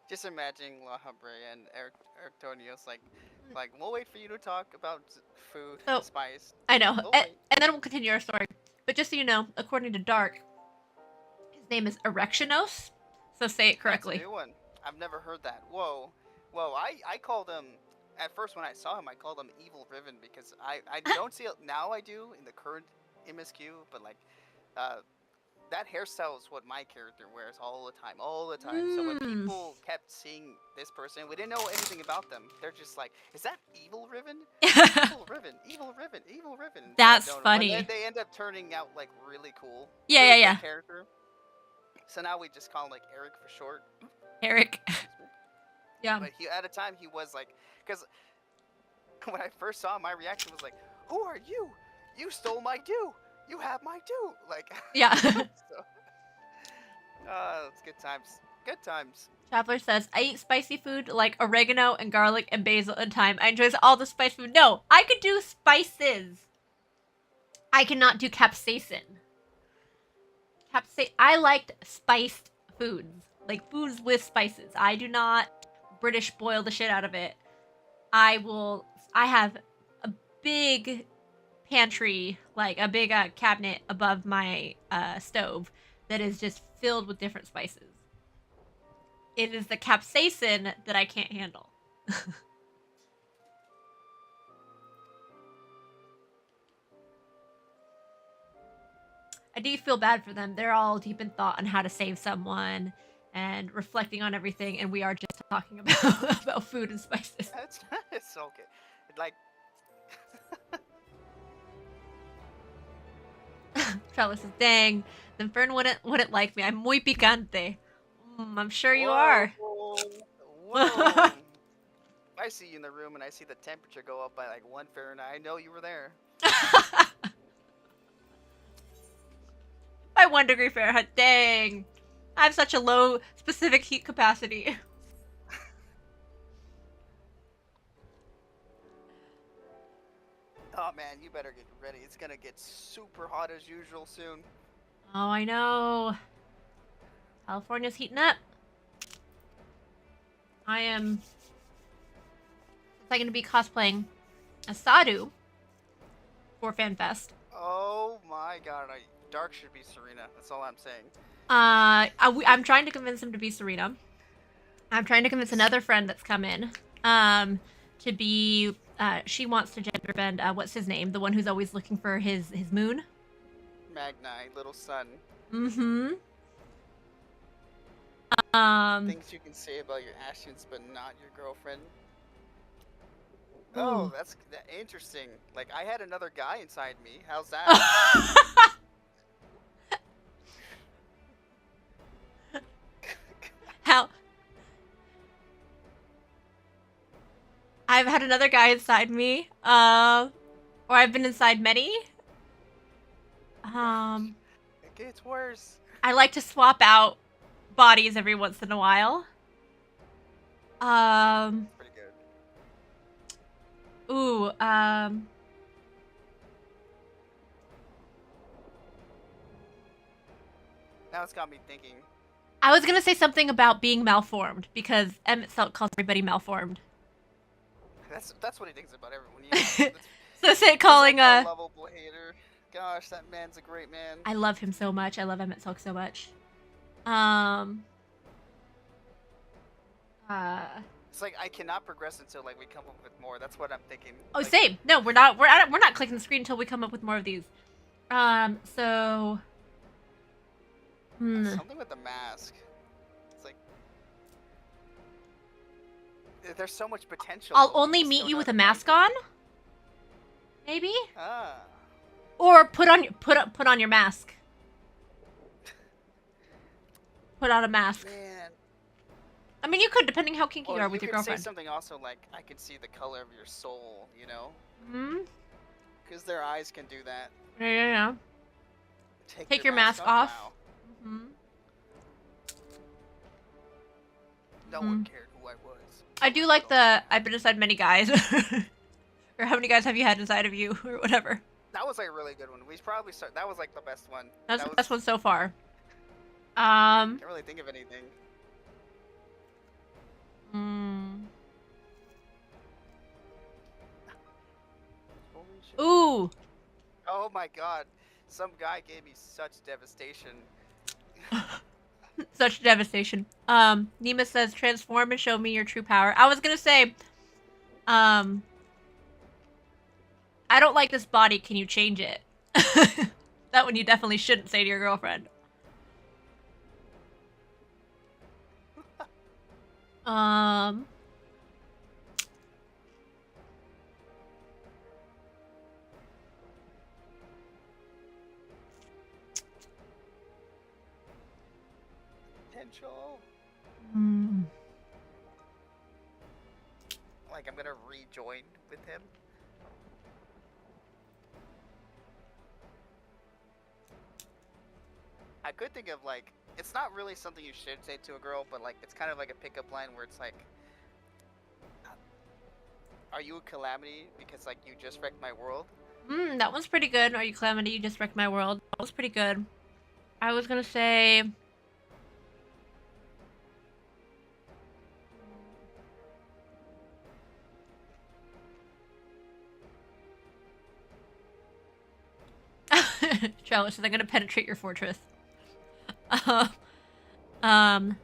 Just imagining La Hambre and Antonio's like, we'll wait for you to talk about food, Oh. spice. I know. We'll And wait. then we'll continue our story. But just so you know, according to Dark, his name is Erectionos. So say it correctly. That's a new one. I've never heard that. Whoa. Whoa. I called him, at first when I saw him, I called him Evil Riven because I don't see it now. I do in the current MSQ, but like, that hairstyle is what my character wears all the time, all the time. So when people kept seeing this person, we didn't know anything about them. They're just like, "Is that Evil Riven? Evil Riven, Evil Riven, Evil Riven." That's But funny. then they end up turning out like really cool. Yeah, really yeah, good character. So now we just call him like Eric for short. Eric. Yeah. But at a time he was like, because when I first saw him, my reaction was like, "Who are you? You stole my due. You have my due." Like, Yeah. so, it's good times. Good times. Traveler says, I eat spicy food like oregano and garlic and basil and thyme. I enjoy all the spice food. No, I could do spices. I cannot do capsaicin. I liked spiced foods. Like foods with spices. I do not British boil the shit out of it. I have a big pantry, like a big cabinet above my stove that is just filled with different spices. It is the capsaicin that I can't handle. I do feel bad for them. They're all deep in thought on how to save someone and reflecting on everything, and we are just talking about about food and spices. It's okay. Like, Travis says, dang, then Fern wouldn't like me. I'm muy picante. I'm sure you whoa, are. Whoa. I see you in the room and I see the temperature go up by like 1 Fahrenheit. I know you were there. By 1 degree Fahrenheit. Dang. I have such a low specific heat capacity. Oh man, you better get ready. It's gonna get super hot as usual soon. Oh, I know. California's heating up. I am going to be cosplaying as Sadhu for FanFest. Oh my god, Dark should be Serena. That's all I'm saying. I'm trying to convince him to be Serena. I'm trying to convince another friend that's come in to be. She wants to gender bend. What's his name? The one who's always looking for his moon. Magni, little son. Mm-hmm. Things you can say about your Ashtons, but not your girlfriend. Ooh. Oh, that's interesting. Like, I had another guy inside me. How's that? How? I've had another guy inside me. Or I've been inside many. It gets worse. I like to swap out bodies every once in a while. Pretty good. Ooh, Now it's got me thinking. I was gonna say something about being malformed because Emmett Selk calls everybody malformed. That's what he thinks about everyone. Yeah. So say calling a lovable hater. Gosh, that man's a great man. I love him so much. I love Emmett Selk so much. It's like I cannot progress until like we come up with more. That's what I'm thinking. Oh, like, same. No, we're not. We're not clicking the screen until we come up with more of these. So. Something with the mask. It's like there's so much potential. I'll only meet you with a mask on. Maybe. Ah. Or put on your mask. Put on a mask. Man. I mean, you could, depending how kinky you are with your You girlfriend. could say something also like, I can see the color of your soul, you know? Hmm? Because their eyes can do that. Yeah. Take your mask off. Now. Hmm. No one cared who I was. I do like the, I've been inside many guys. Or how many guys have you had inside of you, or whatever. That was like a really good one. We probably start. That was like the best one. That's that the best one so far. Can't really think of anything. Holy shit. Ooh. Oh my god. Some guy gave me such devastation. Such devastation. Nima says, transform and show me your true power. I was gonna say, I don't like this body. Can you change it? That one you definitely shouldn't say to your girlfriend. Potential. Hmm. Like I'm gonna rejoin with him. I could think of like, it's not really something you should say to a girl, but like it's kind of like a pickup line where it's like, "Are you a calamity? Because like you just wrecked my world." That one's pretty good. Are you calamity? You just wrecked my world. That was pretty good. I was gonna say. Trellis says, I'm gonna penetrate your fortress. Um.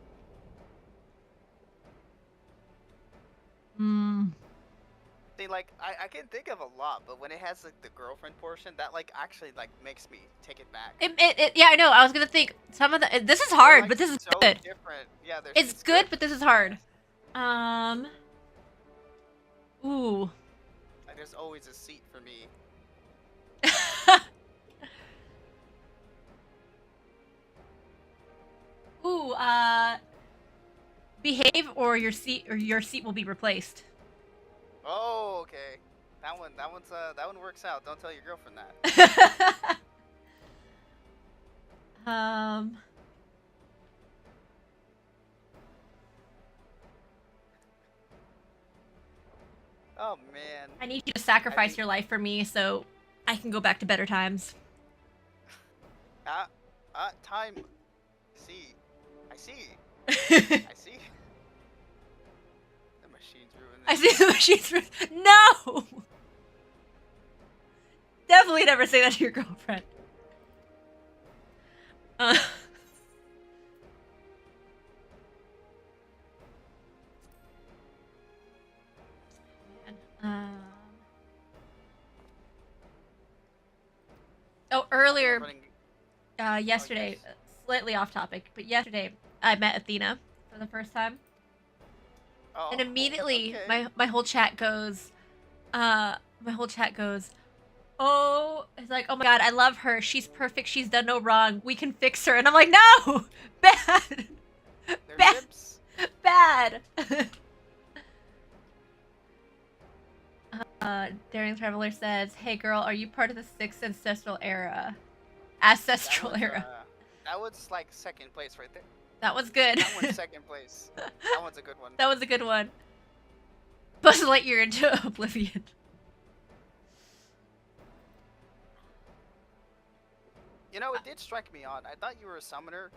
See, like I can think of a lot, but when it has like the girlfriend portion, that like actually like makes me take it back. Yeah, I know. I was gonna think some of the. This is They're, hard, like, but this is so good. different. Yeah, It's good, but this is hard. Ooh. Like, there's always a seat for me. Ooh. Behave, or your seat will be replaced. Oh, okay. That one works out. Don't tell your girlfriend that. Oh man. I need you to sacrifice your life for me so I can go back to better times. Time. I see. The machine's ruined. I see the machine's ruined. No! Definitely never say that to your girlfriend. Earlier, yesterday, slightly off topic, but yesterday I met Athena for the first time. Oh, and immediately my whole chat goes, oh, it's like, oh my god, I love her. She's perfect. She's done no wrong. We can fix her. And I'm like, no! Bad! Bad! Daring Traveler says, hey girl, are you part of the 6th ancestral era? Ancestral era. That was like 2nd place right there. That was good. That one's 2nd place. That one's a good one. That was a good one. Buzz Lightyear into oblivion. You know, it did strike me odd. I thought you were a summoner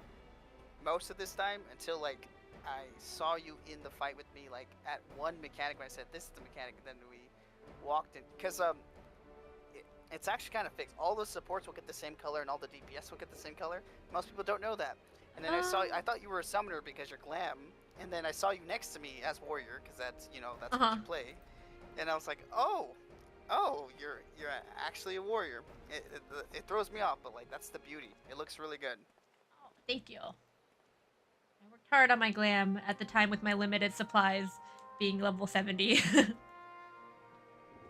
most of this time until like I saw you in the fight with me like at one mechanic when I said this is the mechanic, and then we walked in because it's actually kind of fixed. All the supports will get the same color and all the DPS will get the same color. Most people don't know that. And then I thought you were a summoner because you're glam, and then I saw you next to me as warrior because that's what you play. And I was like, oh, you're actually a warrior. It throws me off, but like that's the beauty. It looks really good. Oh, thank you. I worked hard on my glam at the time with my limited supplies being level 70.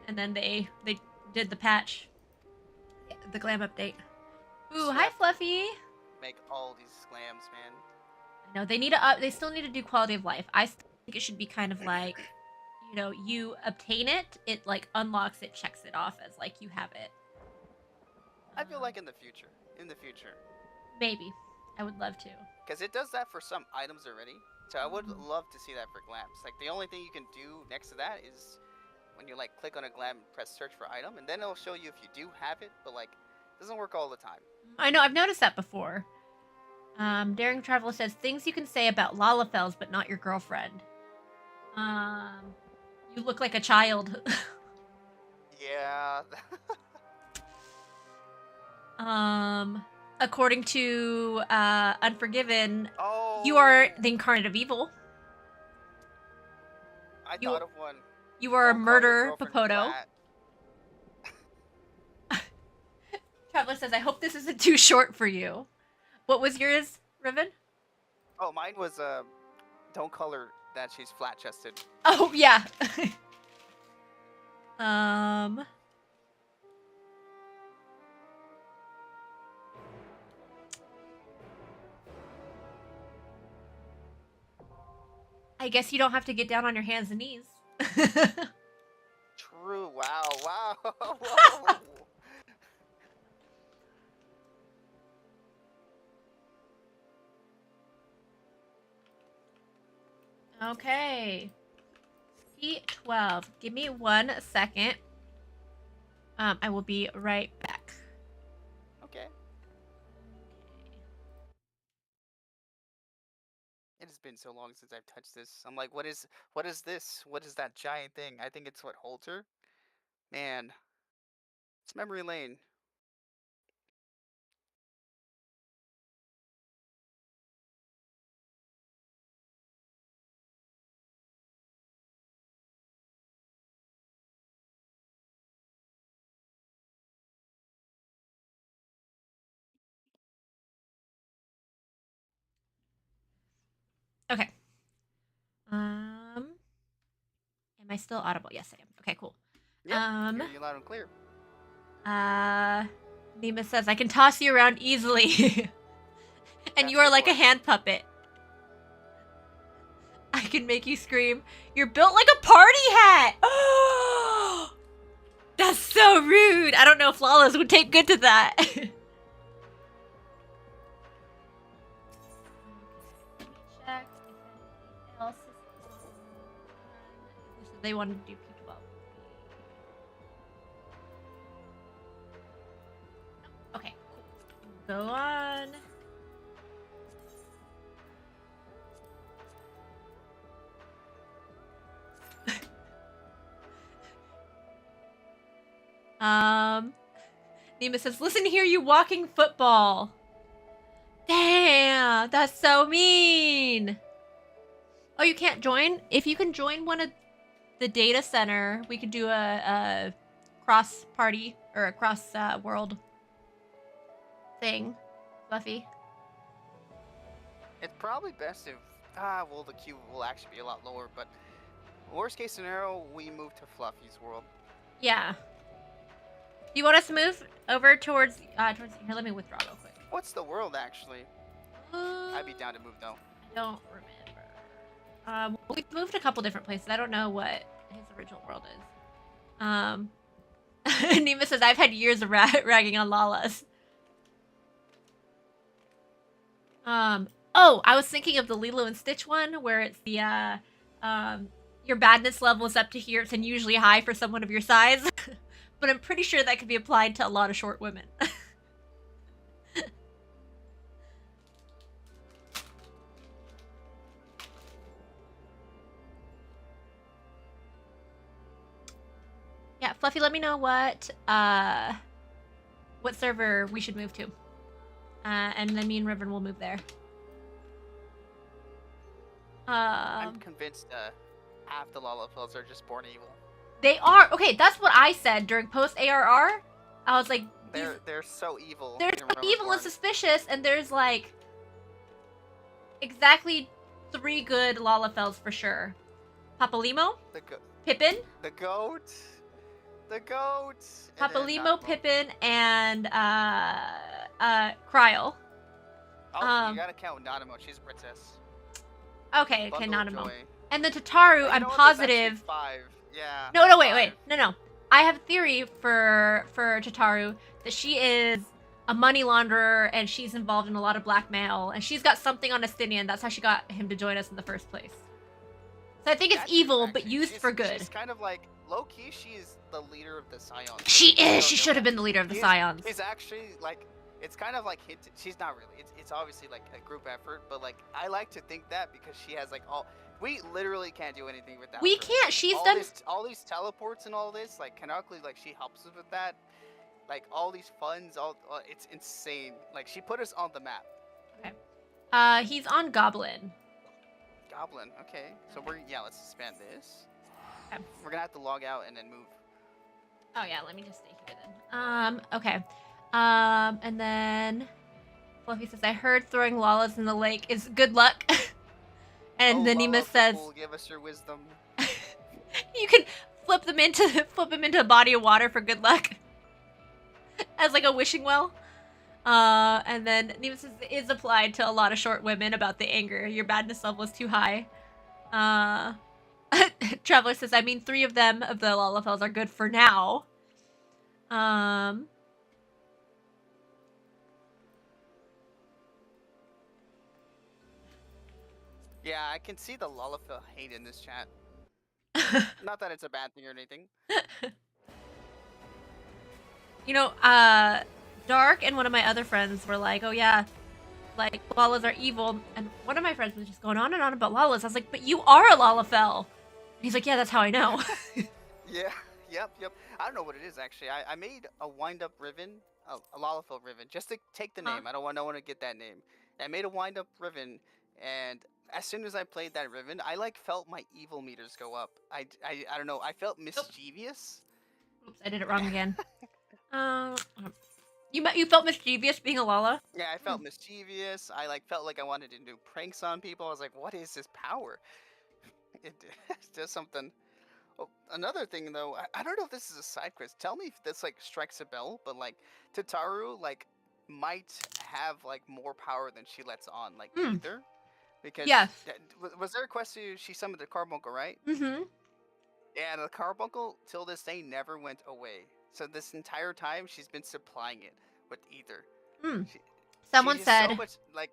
And then they did the patch, the glam update. Ooh, hi Fluffy. Make all these glams, man. I know they still need to do quality of life. I still think it should be kind of like, you obtain it, it like unlocks it, checks it off as like you have it. I feel like in the future. Maybe. I would love to. Because it does that for some items already. So I would love to see that for glams. Like the only thing you can do next to that is when you like click on a glam, press search for item, and then it'll show you if you do have it, but like it doesn't work all the time. I know, I've noticed that before. Daring Traveler says things you can say about Lalafels but not your girlfriend. You look like a child. Yeah. According to Unforgiven, You are the incarnate of evil. I You thought of one. you are Don't call your murder girlfriend Popoto. flat. Traveler says, I hope this isn't too short for you. What was yours, Riven? Oh, mine was don't call her that she's flat chested. Oh yeah. um I guess you don't have to get down on your hands and knees. True. Wow. Whoa. Okay. P12. Give me 1 second. I will be right back. Okay. It has been so long since I've touched this. I'm like, what is this? What is that giant thing? I think it's what holds her. Man, it's memory lane. Okay. Am I still audible? Yes, I am. Okay, cool. Yep. Hear you loud and clear. Nima says I can toss you around easily. And That's you are the like a one. hand puppet. I can make you scream. You're built like a party hat. Oh, that's so rude. I don't know if Lawless would take good to that. Let me check if anything else is on. So they wanted to do P12. Okay, cool. Go on. Nima says, listen here, you walking football. Damn, that's so mean. Oh, you can't join? If you can join one of the data center, we could do a cross party or a cross world thing. Fluffy. It's probably best if well, the queue will actually be a lot lower, but worst case scenario, we move to Fluffy's world. Yeah. Do you want us to move over towards here? Let me withdraw real quick. What's the world actually? I'd be down to move though. I don't remember. We've moved a couple different places. I don't know what his original world is. Nima says I've had years of ragging on Lala's. Oh, I was thinking of the Lilo and Stitch one where it's the your badness level is up to here. It's unusually high for someone of your size. But I'm pretty sure that could be applied to a lot of short women. Yeah, Fluffy, let me know what server we should move to. And then me and Riven will move there. I'm convinced half the Lalafels are just born evil. They are. Okay, that's what I said during post ARR. I was like, they're so evil. They're so evil and suspicious, and there's like exactly 3 good Lalafels for sure. Papalimo, Pippin, the goat, Papalimo, Pippin, and Kryl. Oh, you gotta count Nanamo. She's a princess. Okay, Nanamo. And then Tataru, I'm positive. 5. Yeah. No, wait. No. I have a theory for Tataru that she is a money launderer and she's involved in a lot of blackmail and she's got something on Estinian. That's how she got him to join us in the first place. So I think it's evil, but used for good. She's kind of like low-key. She is the leader of the Scions. She is. She should have been the leader of the Scions. She's actually like. It's kind of like hinted. She's not really. It's obviously like a group effort, but like I like to think that because she has like all. We literally can't do anything without We her. can't. She's all done all these teleports and all this. Like canonically, like she helps us with that. Like all these funds, it's insane. Like she put us on the map. Okay. He's on Goblin. Goblin. Okay. So let's expand this. Okay. We're gonna have to log out and then move. Oh yeah, let me just stay here then. Okay. And then Fluffy says, I heard throwing Lalas in the lake is good luck. And then Nima says, give us your wisdom. you can flip them into a body of water for good luck. As like a wishing well. And then Nima says it is applied to a lot of short women about the anger. Your badness level is too high. Traveler says, I mean 3 of them of the Lalafels are good for now. Yeah, I can see the Lalafell hate in this chat. Not that it's a bad thing or anything. You know, Dark and one of my other friends were like, oh yeah, like, Lalas are evil. And one of my friends was just going on and on about Lalas. I was like, but you are a Lalafell. And he's like, yeah, that's how I know. Yeah, yep. I don't know what it is, actually. I made a wind-up Riven, a Lalafell Riven, just to take the name. I don't want no one to get that name. I made a wind-up Riven, and as soon as I played that Riven, I, like, felt my evil meters go up. I don't know. I felt mischievous. Oops, I did it wrong again. You felt mischievous being a Lala? Yeah, I felt mischievous. I like felt like I wanted to do pranks on people. I was like, what is this power? It does something. Oh, another thing though, I don't know if this is a side quest. Tell me if this like strikes a bell, but like Tataru like might have like more power than she lets on, like either. Because yes. Was there a quest she summoned the carbuncle, right? Mm-hmm. And the carbuncle till this day never went away. So this entire time she's been supplying it with ether. Someone said so much, like,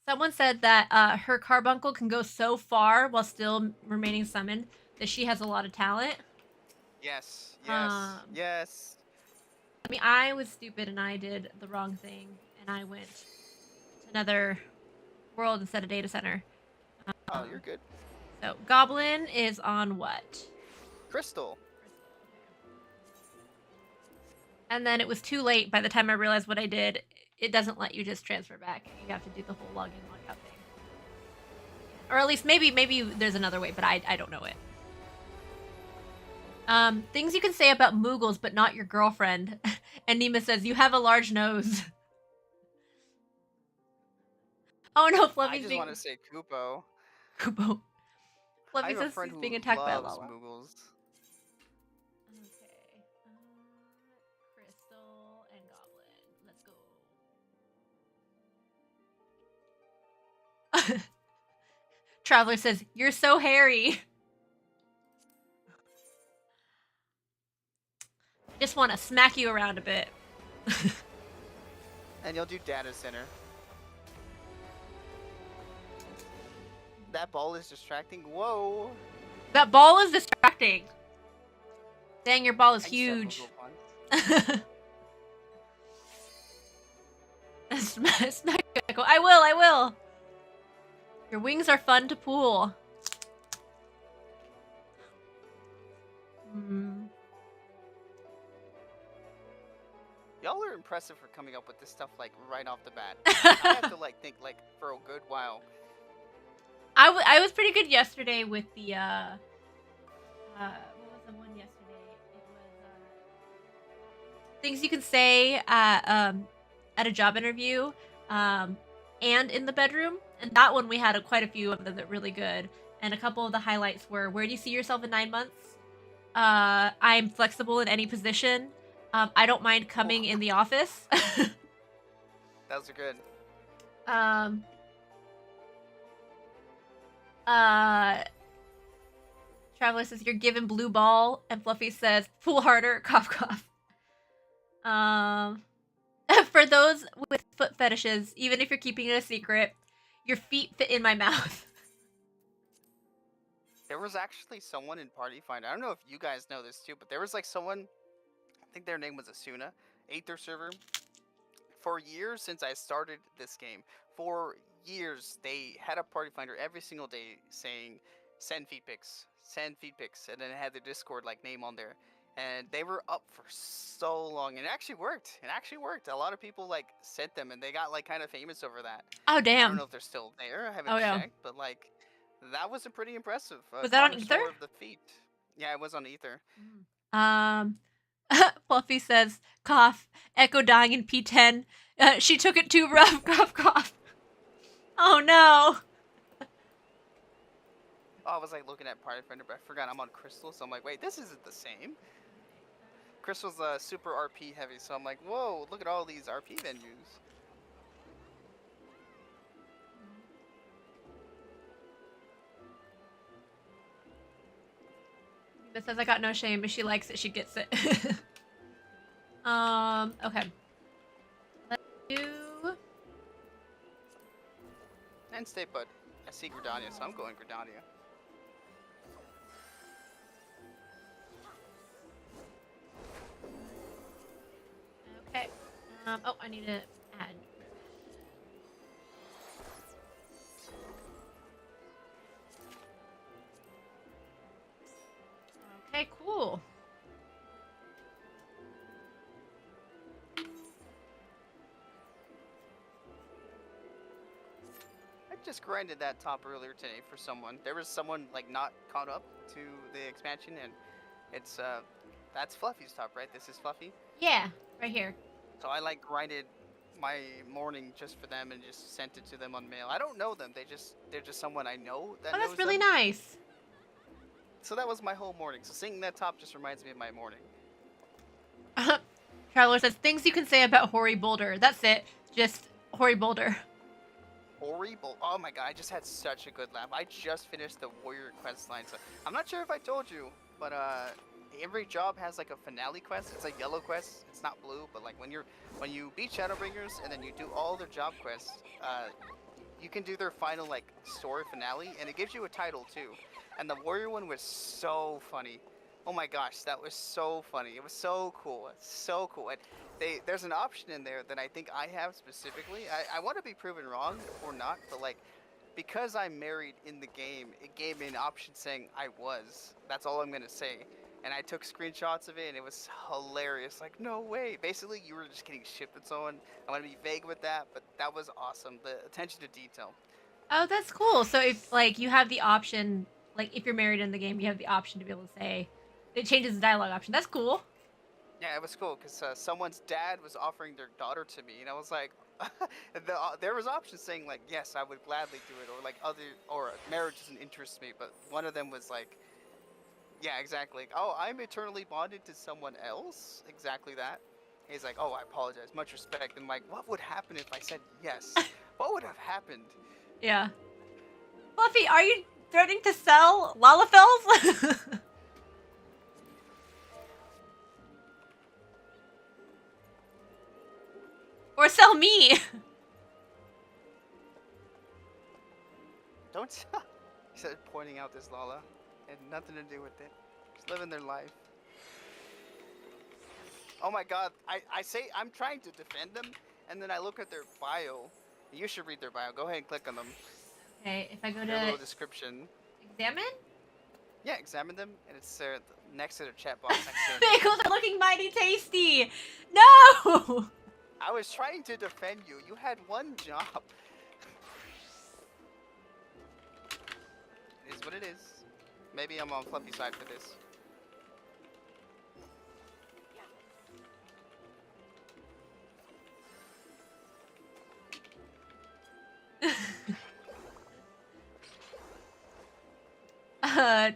someone said that her carbuncle can go so far while still remaining summoned that she has a lot of talent. Yes. I mean, I was stupid and I did the wrong thing and I went to another world instead of data center. Oh, you're good. So Goblin is on what? Crystal. And then it was too late by the time I realized what I did. It doesn't let you just transfer back. You have to do the whole login, logout thing. Or at least maybe there's another way, but I don't know it. Things you can say about Moogles, but not your girlfriend. And Nima says, you have a large nose. Oh no, Fluffy's being... I just want to say Kupo. Kupo. Fluffy says he's being attacked by a Lala. Moogles. Crystal and Goblin. Let's go. Traveler says, you're so hairy. I just want to smack you around a bit. And you'll do data center. That ball is distracting. Whoa. That ball is distracting. Dang, your ball is huge. Smack Echo. I will. Your wings are fun to pull. Y'all are impressive for coming up with this stuff like right off the bat. I have to like think like for a good while. I was pretty good yesterday with the what was the one yesterday? It was things you can say at a job interview and in the bedroom. And that one we had quite a few of them that really good. And a couple of the highlights were, where do you see yourself in 9 months? I'm flexible in any position. I don't mind coming in the office. Those are good. Traveler says you're given blue ball, and Fluffy says pull harder, cough cough. For those with foot fetishes, even if you're keeping it a secret, your feet fit in my mouth. There was actually someone in Party Finder. I don't know if you guys know this too, but there was like someone, I think their name was Asuna, Aether server. For years since I started this game, for years they had a Party Finder every single day saying send feed pics, and then it had the Discord like name on there. and they were up for so long, and it actually worked. It actually worked. A lot of people like sent them, and they got like kind of famous over that. Oh, I don't damn. know if they're still there. I Oh, haven't yeah. checked, but like that was a pretty impressive Was that on Ether? connoisseur of the feat. Yeah, it was on Ether. Um, Fluffy says, cough, Echo dying in P10. She took it too rough, cough, cough. Oh, no. Oh, I was like looking at Party Finder, but I forgot I'm on Crystal, so I'm like, wait, this isn't the same. Crystal's super RP heavy, so I'm like, whoa, look at all these RP venues. That says I got no shame. If she likes it, she gets it. Okay. Let's do... And stay put. I see Gridania, so I'm going Gridania. Okay. Oh, I need to add. Okay, cool. I just grinded that top earlier today for someone. There was someone like not caught up to the expansion, and it's that's Fluffy's top, right? This is Fluffy. Yeah, right here. So I like grinded my morning just for them and just sent it to them on mail. I don't know them. They're just someone I know that Oh, knows that's really them. nice. So that was my whole morning. So seeing that top just reminds me of my morning. Traveler says, things you can say about Hori Boulder. That's it. Just Hori Boulder. Horrible. Oh my god, I just had such a good laugh. I just finished the Warrior quest line. So I'm not sure if I told you, but every job has like a finale quest. It's a yellow quest. It's not blue, but like when you beat Shadowbringers and then you do all their job quests, you can do their final like story finale, and it gives you a title too. And the Warrior one was so funny. Oh my gosh, that was so funny. It was so cool. It's so cool. And there's an option in there that I think I have specifically. I want to be proven wrong or not, but like because I'm married in the game, it gave me an option saying I was. That's all I'm gonna say. And I took screenshots of it, and it was hilarious. Like, no way. Basically, you were just getting shipped with someone. I'm gonna be vague with that, but that was awesome. The attention to detail. Oh, that's cool. So if like you have the option, like if you're married in the game, you have the option to be able to say, it changes the dialogue option. That's cool. Yeah, it was cool because someone's dad was offering their daughter to me, and I was like, there was options saying like, yes, I would gladly do it, or like or marriage doesn't interest me. But one of them was like, yeah, exactly. Oh, I'm eternally bonded to someone else. Exactly that. He's like, oh, I apologize. Much respect. And I'm like, what would happen if I said yes? What would have happened? Yeah. Fluffy, are you threatening to sell Lalafels? Or sell me? Don't. He said, pointing out this Lala. Had nothing to do with it. Just living their life. Oh my god, I say I'm trying to defend them, and then I look at their bio. You should read their bio. Go ahead and click on them. Okay, if I go Their to little description. examine? Yeah, examine them, and it's next to their chat box. Next to their Bagels are looking mighty tasty! No! I was trying to defend you. You had one job. It is what it is. Maybe I'm on Fluffy's side for this.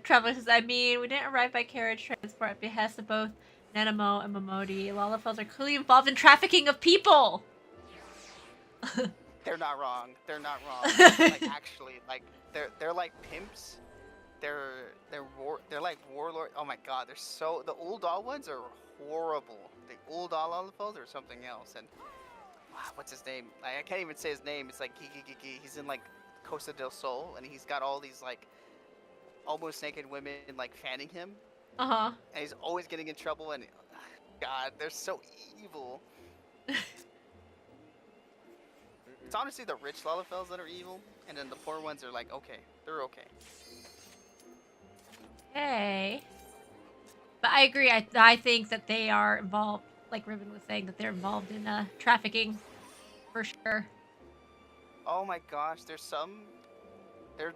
Traveler says, I mean, we didn't arrive by carriage transport at behest of both Nanamo and Momodi. Lalafels are clearly involved in trafficking of people! They're not wrong. They're not wrong. Like actually, like they're like pimps. They're like warlord. Oh my god, they're so the Uldal ones are horrible. The Uldal Lalafels are something else. And what's his name? I can't even say his name. It's like Gigi. He's in like Costa del Sol, and he's got all these like almost naked women like fanning him. Uh-huh. And he's always getting in trouble. And God, they're so evil. It's honestly the rich Lalafels that are evil, and then the poor ones are like, okay, they're okay. Okay. But I agree. I think that they are involved, like Riven was saying, that they're involved in trafficking, for sure. Oh my gosh, there's some there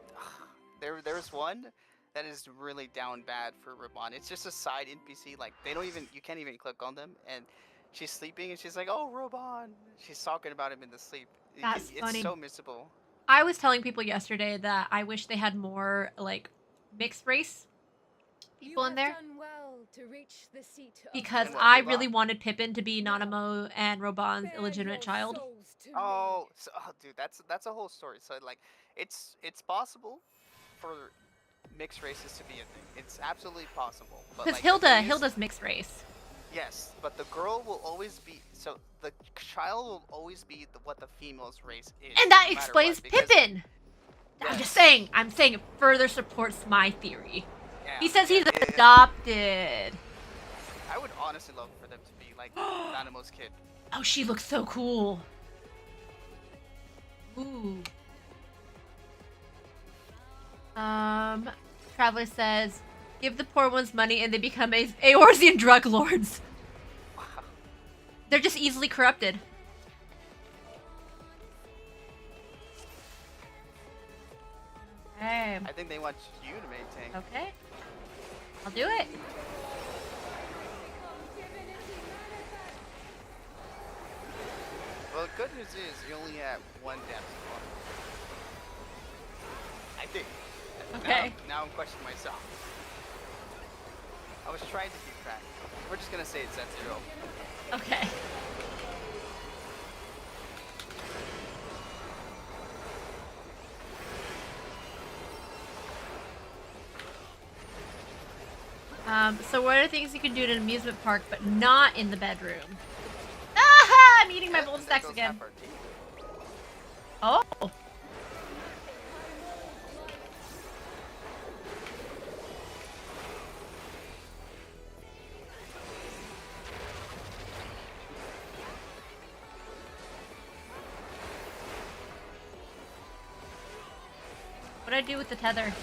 there's one that is really down bad for Ramon. It's just a side NPC. Like they don't even you can't even click on them, and she's sleeping and she's like, "Oh, Ramon." She's talking about him in the sleep. That's It's funny. so missable. I was telling people yesterday that I wish they had more like mixed race people in there. Done well to reach the seat Because And what, I Robon? really wanted Pippin to be Nanamo and Robon's illegitimate child. Oh, dude, that's a whole story. So like, it's possible for mixed races to be a thing. It's absolutely possible. Because like, Hilda's mixed race. Yes, but the girl will always be so the child will always be what the female's race is. And that no matter explains what, because- Pippin. Yes. I'm just saying. I'm saying it further supports my theory. Yeah, He says he's yeah. adopted. I would honestly love for them to be like Nanamo's kid. Oh, she looks so cool. Ooh. Traveler says, give the poor ones money and they become Eorzean drug lords. Wow. They're just easily corrupted. Okay. I think they want you to maintain. Okay. I'll do it. Well, the good news is you only have one death so far. I think. Okay. Now I'm questioning myself. I was trying to keep track. We're just gonna say it's at 0. Okay. So what are things you can do in an amusement park but not in the bedroom? Ah! I'm eating my Vuln stacks again. Oh! What do I do with the tether?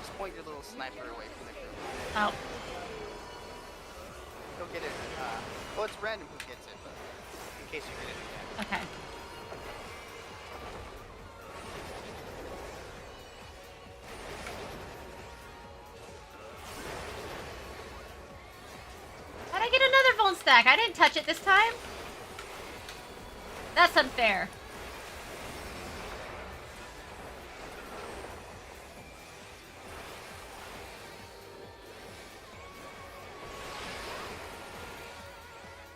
Just point your little sniper away from the group. Oh. Go get it. Well, it's random who gets it, but in case you get it again. Okay. How'd I get another Vuln stack? I didn't touch it this time. That's unfair.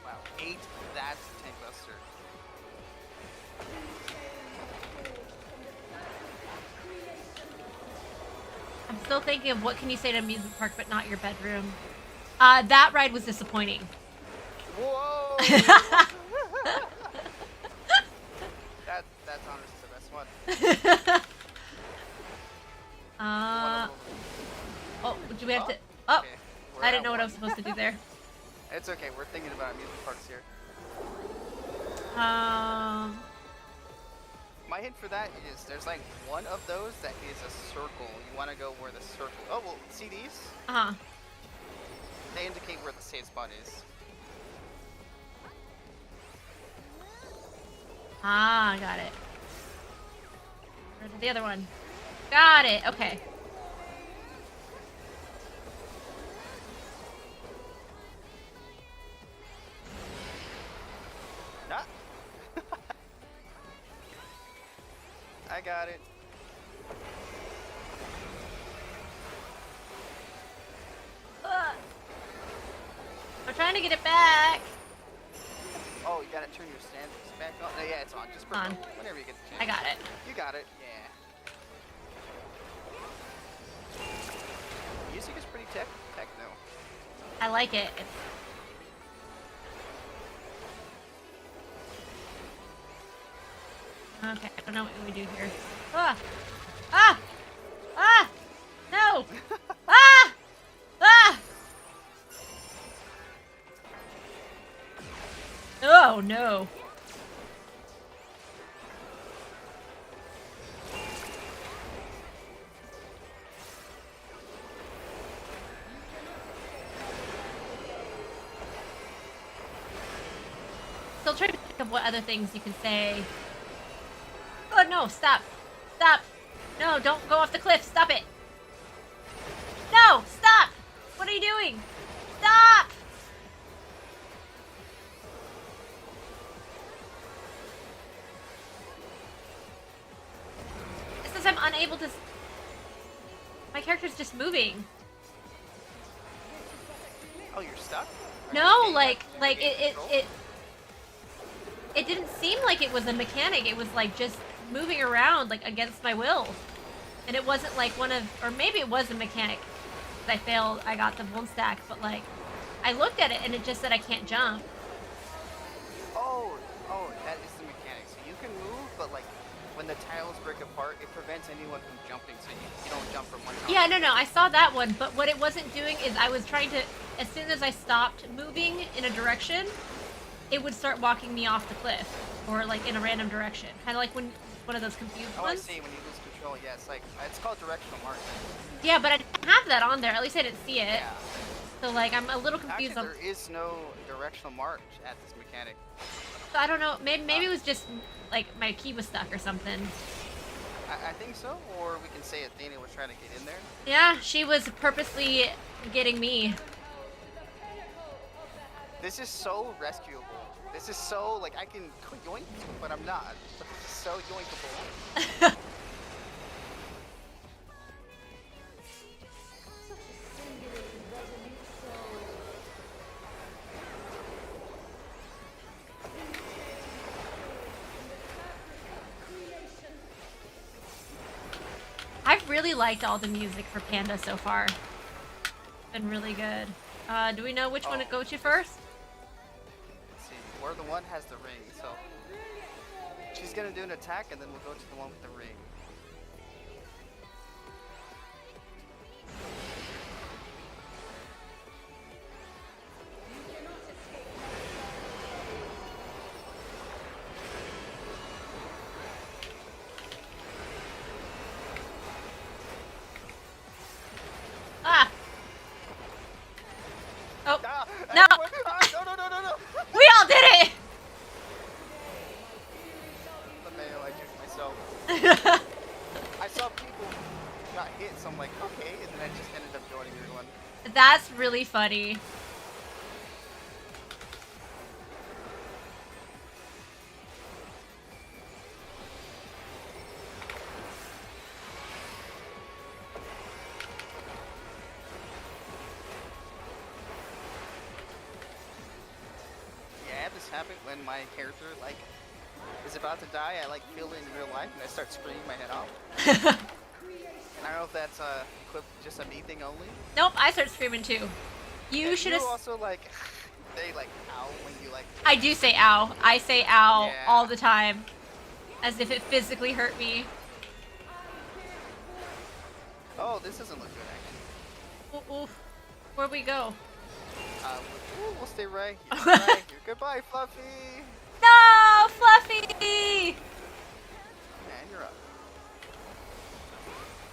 Wow, 8. That's Tank Buster. I'm still thinking of what can you say to an amusement park but not your bedroom. That ride was disappointing. Whoa! That's honestly the best one. Oh, do we have to? Oh, Okay, we're I didn't at know what I one. was supposed to do there. It's okay. We're thinking about amusement parks here. My hint for that is there's like one of those that is a circle. You want to go where the circle. Oh well, see these? Uh-huh. They indicate where the safe spot is. Ah, got it. Where's the other one? Got it. Okay. Ah. I got it. I'm trying to get it back. Oh, you gotta turn your stand back on. No, yeah, it's on. Just On. whenever you get the chance. I got it. You got it. Yeah. Music is pretty techno. I like it. Okay, I don't know what we do here. Ah! Ah! Ah! No! Ah! Ah! Oh no! try to think of what other things you can say. Oh no! Stop! Stop! No! Don't go off the cliff! Stop it! No! Stop! What are you doing? Stop! It says I'm unable to. My character's just moving. Oh, you're stuck? No, like it didn't seem like it was a mechanic. It was like just moving around like against my will. And it wasn't like one of, or maybe it was a mechanic. I failed, I got the Vuln stack, but like, I looked at it and it just said I can't jump. Oh, that is the mechanic. So you can move, but like, when the tiles break apart, it prevents anyone from jumping, so you don't jump from one tile. Yeah, no, I saw that one, but what it wasn't doing is I was trying to, as soon as I stopped moving in a direction, it would start walking me off the cliff, or like in a random direction. Kind of like when one of those confused Oh, ones. I see, when you lose control, yeah, it's like, it's called directional mark. Yeah, but I didn't have that on there, at least I didn't see it. Yeah. So like, I'm a little confused. Actually, there is no directional mark at this mechanic. So I don't know, maybe it was just, like, my key was stuck or something. I think so, or we can say Athena was trying to get in there. Yeah, she was purposely getting me. This is so rescuable. This is so, like, I can yoink, but I'm not. But this is so yoinkable. I've really liked all the music for Panda so far. It's been really good. Do we know which one to go to first? Let's see, we're the one has the ring, so she's gonna do an attack, and then we'll go to the one with the ring. Ah! Oh, Ah, no! No! We all did it! The mayo, I juked myself. I saw people got hit, so I'm like, okay, and then I just ended up joining everyone. That's really funny. This happen when my character like is about to die. I like feel it in real life and I start screaming my head off. And I don't know if that's just a me thing only. Nope, I start screaming too. You should have. Also like say like ow when you like. I do say ow. I say ow Yeah. all the time, as if it physically hurt me. Oh, this doesn't look good actually. Ooh. Where'd we go? We'll stay right here. Right here. Goodbye, Fluffy. No, Fluffy! And you're up.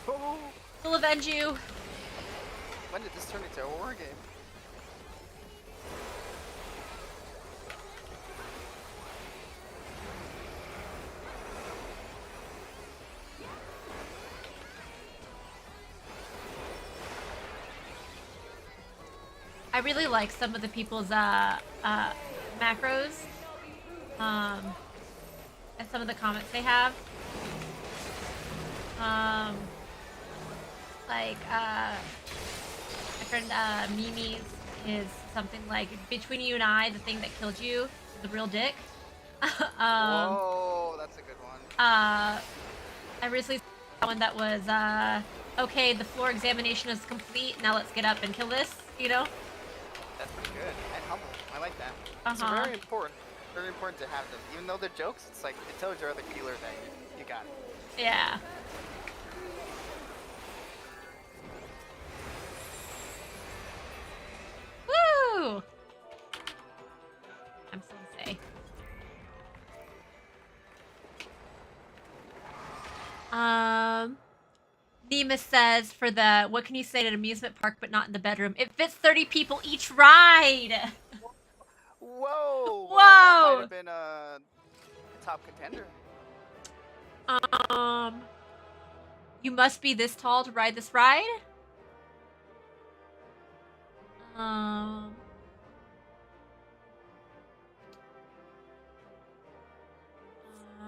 Oh, We'll avenge you. when did this turn into a war game? I really like some of the people's macros, and some of the comments they have. Like my friend Mimi's is something like, between you and I, the thing that killed you is the real dick. Whoa, that's a good one. I recently saw one that was okay, the floor examination is complete, now let's get up and kill this, you know? That's pretty good. And humble. I like that. It's Uh-huh. very important. Very important to have them. Even though they're jokes, it's like, it tells your other healer that you got it. Yeah. Woo! I'm Sensei. Nemus says for the, what can you say at an amusement park but not in the bedroom? It fits 30 people each ride! Whoa! That might Whoa! have been a top contender. You must be this tall to ride this ride? Um...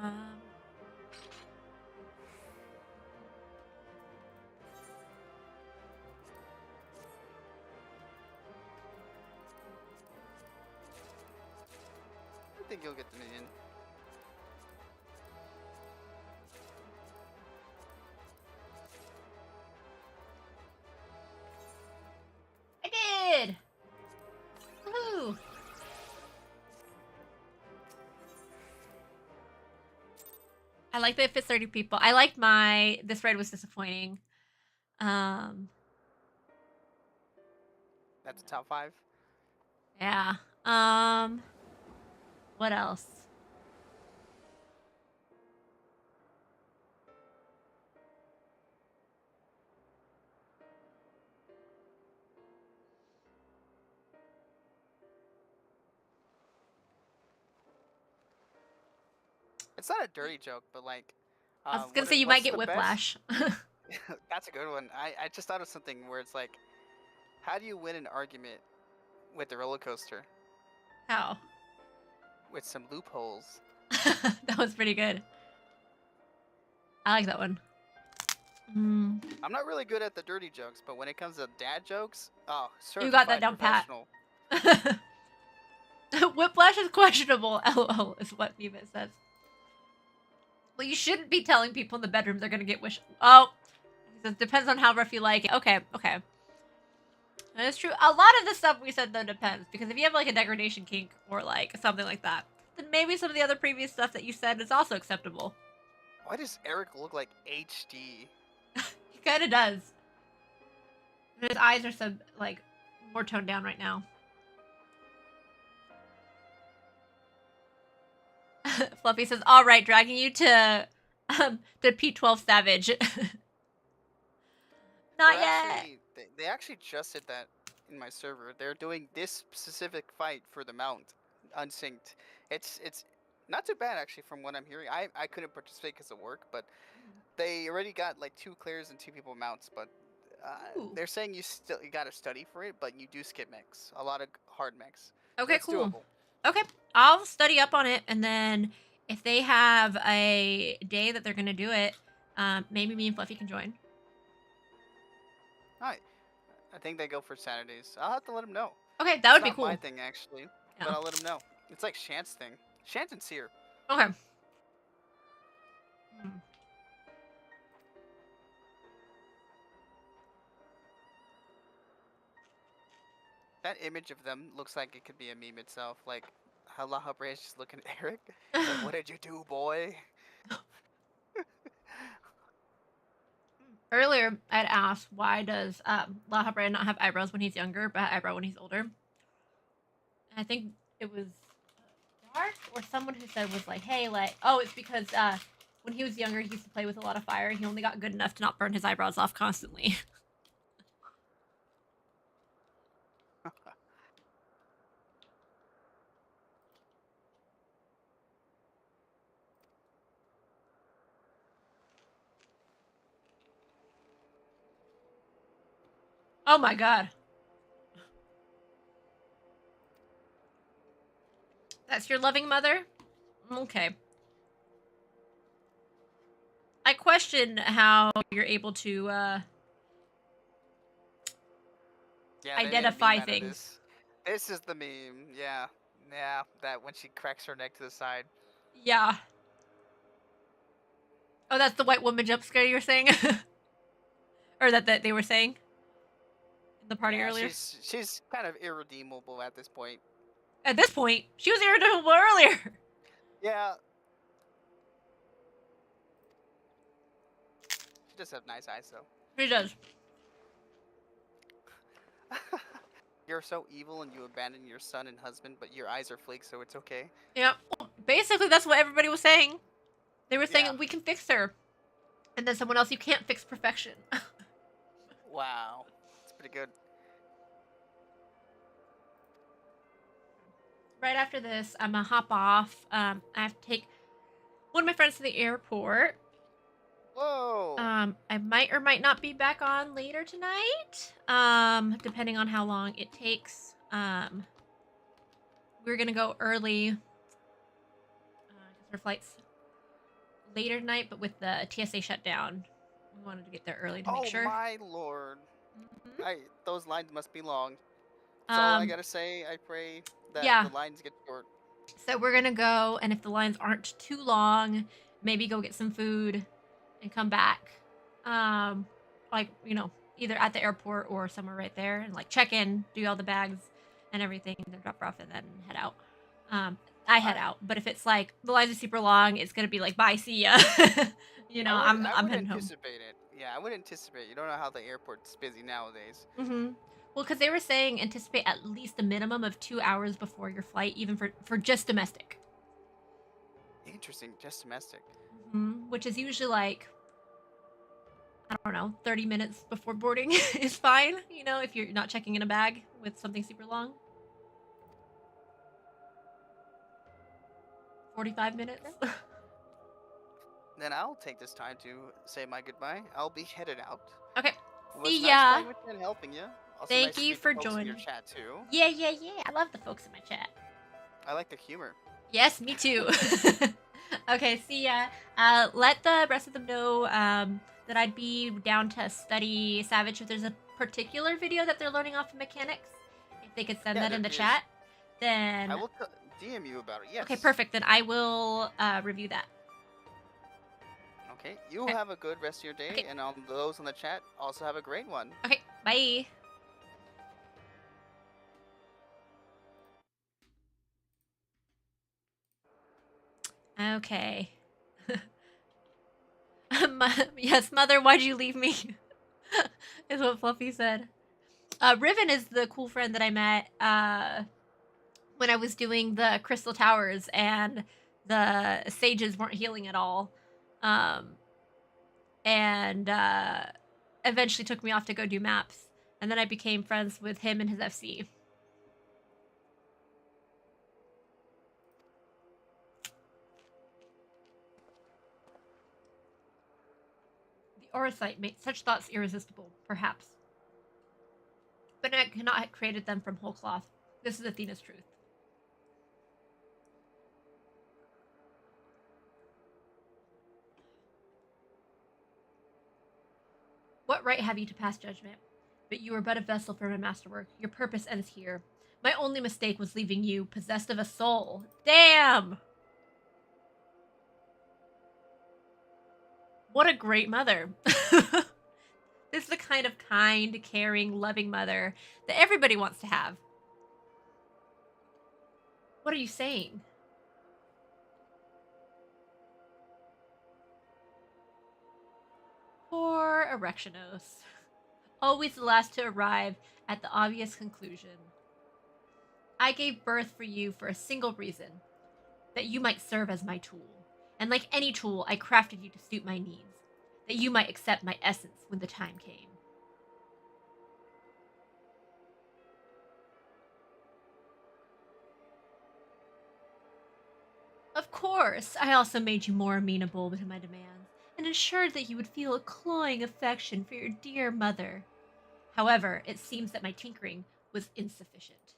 um... I think you'll get the minion. I did! Woohoo! I like that it fits 30 people. I liked this raid was disappointing. That's a top 5. Yeah. What else? It's not a dirty joke, but like. I was gonna say you what's might get the best- whiplash. That's a good one. I just thought of something where it's like, how do you win an argument with the roller coaster? How? With some loopholes. That was pretty good. I like that one. I'm not really good at the dirty jokes, but when it comes to dad jokes, oh, You got that down pat. Whiplash is questionable. LOL is what Neva says. Well, you shouldn't be telling people in the bedroom they're gonna get wish. Oh, it depends on how rough you like it. Okay, okay. That is true. A lot of the stuff we said though depends, because if you have like a degradation kink or like something like that, then maybe some of the other previous stuff that you said is also acceptable. Why does Eric look like HD? He kind of does. His eyes are some like more toned down right now. Fluffy says, "All right, dragging you to the P12 Savage." Not yet. Actually, they actually just did that in my server. They're doing this specific fight for the mount, unsynced. It's not too bad actually from what I'm hearing. I couldn't participate because of work, but they already got like 2 clears and 2 people mounts. But they're saying you gotta study for it, but you do skip mechs, a lot of hard mechs. Okay, It's cool. doable. Okay, I'll study up on it, and then if they have a day that they're gonna do it, maybe me and Fluffy can join. Alright. I think they go for Saturdays. I'll have to let them know. Okay, that would be It's cool. not my thing actually, but I'll let them know. It's like Shant's thing. Shant and Seer. Okay. That image of them looks like it could be a meme itself. Like how La Habre is just looking at Eric. Like, what did you do, boy? Earlier, I'd asked why does La Habra not have eyebrows when he's younger, but eyebrow when he's older. And I think it was Dark or someone who said was like, hey, like, oh, it's because when he was younger, he used to play with a lot of fire. He only got good enough to not burn his eyebrows off constantly. Oh my god. That's your loving mother? Okay. I question how you're able to Yeah, they made a identify meme out of things. This is the meme. Yeah. Yeah, that when she cracks her neck to the side. Yeah. Oh, that's the white woman jump scare you were saying? Or that they were saying in the party earlier? She's kind of irredeemable at this point. At this point, she was irredeemable earlier. Yeah. She does have nice eyes though. She does. You're so evil and you abandon your son and husband, but your eyes are flakes, so it's okay. Yeah. Well, basically, that's what everybody was saying. They were saying, Yeah. we can fix her. And then someone else, you can't fix perfection. Wow. It's pretty good. right after this, I'm gonna hop off. I have to take one of my friends to the airport. Whoa. I might or might not be back on later tonight. Depending on how long it takes. We're gonna go early. Because our flight's later tonight, but with the TSA shutdown, we wanted to get there early to make sure. Oh my lord. Mhm. Those lines must be long. That's all I gotta say. I pray that the lines get short. So we're gonna go, and if the lines aren't too long, maybe go get some food and come back. Like, you know, either at the airport or somewhere right there, and like check in, do all the bags and everything, then drop off, and then head out. I head out, but if it's like the lines are super long, it's gonna be like, bye, see ya. You know, I I'm would heading home. anticipate it. Yeah, I would anticipate. You don't know how the airport's busy nowadays. Mm-hmm. Well, because they were saying anticipate at least a minimum of 2 hours before your flight, even for just domestic. Interesting, just domestic. Mm-hmm. Which is usually like, I don't know, 30 minutes before boarding is fine, you know, if you're not checking in a bag with something super long. 45 minutes. Then I'll take this time to say my goodbye. I'll be headed out. Okay. It was See nice ya. playing with you and helping you. Also Thank nice to you meet for the folks in your joining. chat too. Yeah. I love the folks in my chat. I like the humor. Yes, me too. Okay, see ya. Let the rest of them know that I'd be down to study Savage. If there's a particular video that they're learning off of mechanics, if they could send that in the chat, then I will DM you about it. Yes. Okay, perfect. Then I will review that. Okay, you have a good rest of your day, and on those in the chat, also have a great one. Okay, bye. Okay. Yes, mother, why'd you leave me? Is what Fluffy said. Riven is the cool friend that I met when I was doing the Crystal Towers and the sages weren't healing at all. And eventually took me off to go do maps. And then I became friends with him and his FC. The Orosite made such thoughts irresistible, perhaps. But I cannot have created them from whole cloth. This is Athena's truth. What right have you to pass judgment? But you are but a vessel for my masterwork. Your purpose ends here. My only mistake was leaving you, possessed of a soul. Damn! What a great mother. This is the kind of kind, caring, loving mother that everybody wants to have. What are you saying? Poor Erectionos. Always the last to arrive at the obvious conclusion. I gave birth for you for a single reason. That you might serve as my tool. And like any tool, I crafted you to suit my needs. That you might accept my essence when the time came. Of course, I also made you more amenable to my demands, and ensured that you would feel a clawing affection for your dear mother. However, it seems that my tinkering was insufficient.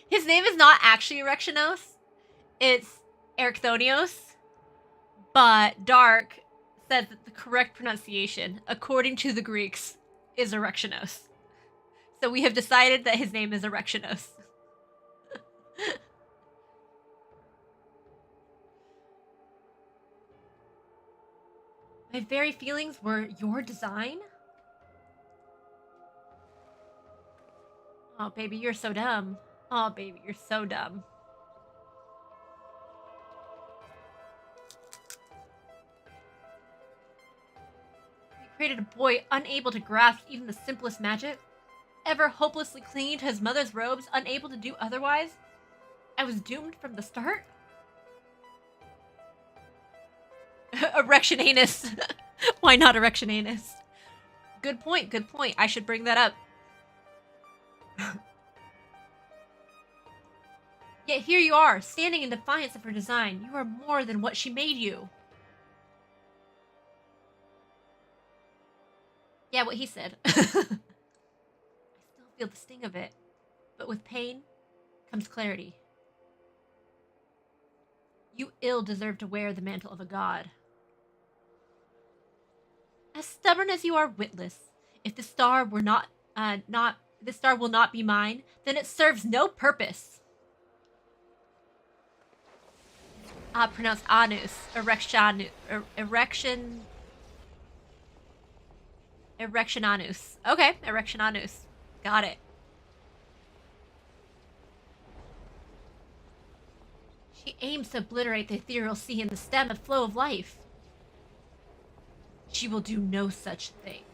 His name is not actually Erectionos. It's Erechthonios. But Dark said that the correct pronunciation, according to the Greeks, is Erectionos. So we have decided that his name is Erectionos. My very feelings were your design? Oh, baby, you're so dumb. Oh, baby, you're so dumb. You created a boy unable to grasp even the simplest magic? Ever hopelessly clinging to his mother's robes, unable to do otherwise? I was doomed from the start? Erectionanus. Why not Erectionanus? Good point, good point. I should bring that up. Yet here you are, standing in defiance of her design. You are more than what she made you. Yeah, what he said. I still feel the sting of it. But with pain comes clarity. You ill deserve to wear the mantle of a god. As stubborn as you are witless, if the star were the star will not be mine, then it serves no purpose. Pronounced anus, erection anus. Okay, erection anus. Got it. She aims to obliterate the ethereal sea and the stem and flow of life. She will do no such thing.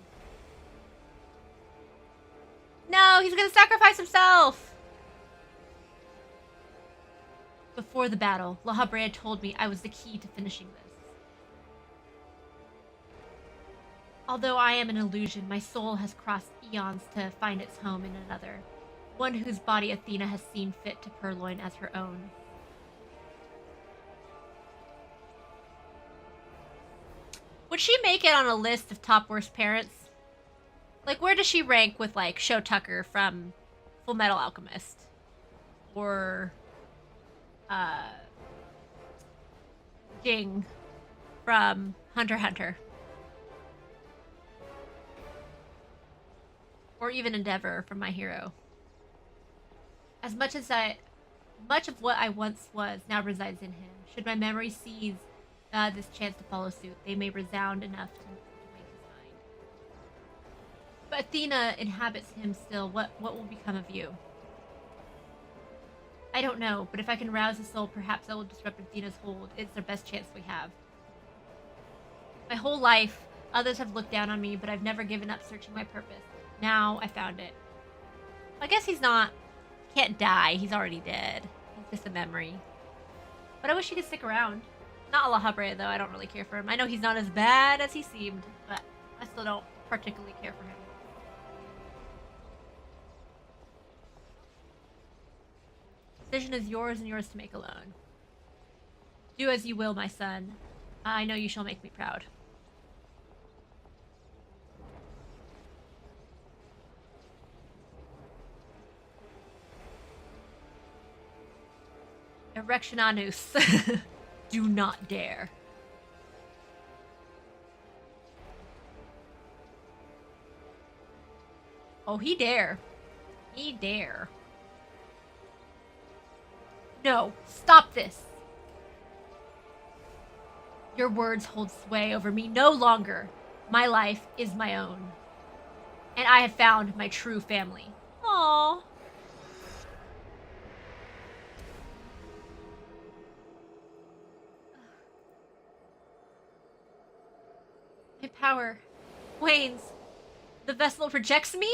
No, he's gonna sacrifice himself! Before the battle, La Habrea told me I was the key to finishing this. Although I am an illusion, my soul has crossed eons to find its home in another, one whose body Athena has seen fit to purloin as her own. Would she make it on a list of top worst parents? Like, where does she rank with, like, Sho Tucker from Full Metal Alchemist? Or, Jing from Hunter x Hunter? Or even Endeavor from My Hero? Much of what I once was now resides in him. Should my memory seize this chance to follow suit, they may resound enough to wake his mind. But Athena inhabits him still. What will become of you? I don't know, but if I can rouse his soul, perhaps I will disrupt Athena's hold. It's the best chance we have. My whole life, others have looked down on me, but I've never given up searching my purpose. Now I found it. I guess can't die. He's already dead. He's just a memory. But I wish he could stick around. Not La Habrea, though. I don't really care for him. I know he's not as bad as he seemed, but I still don't particularly care for him. Decision is yours and yours to make alone. Do as you will, my son. I know you shall make me proud. Erection anus. Do not dare. Oh, he dare. He dare. No, stop this. Your words hold sway over me no longer. My life is my own. And I have found my true family. Aww. My power wanes. The vessel rejects me?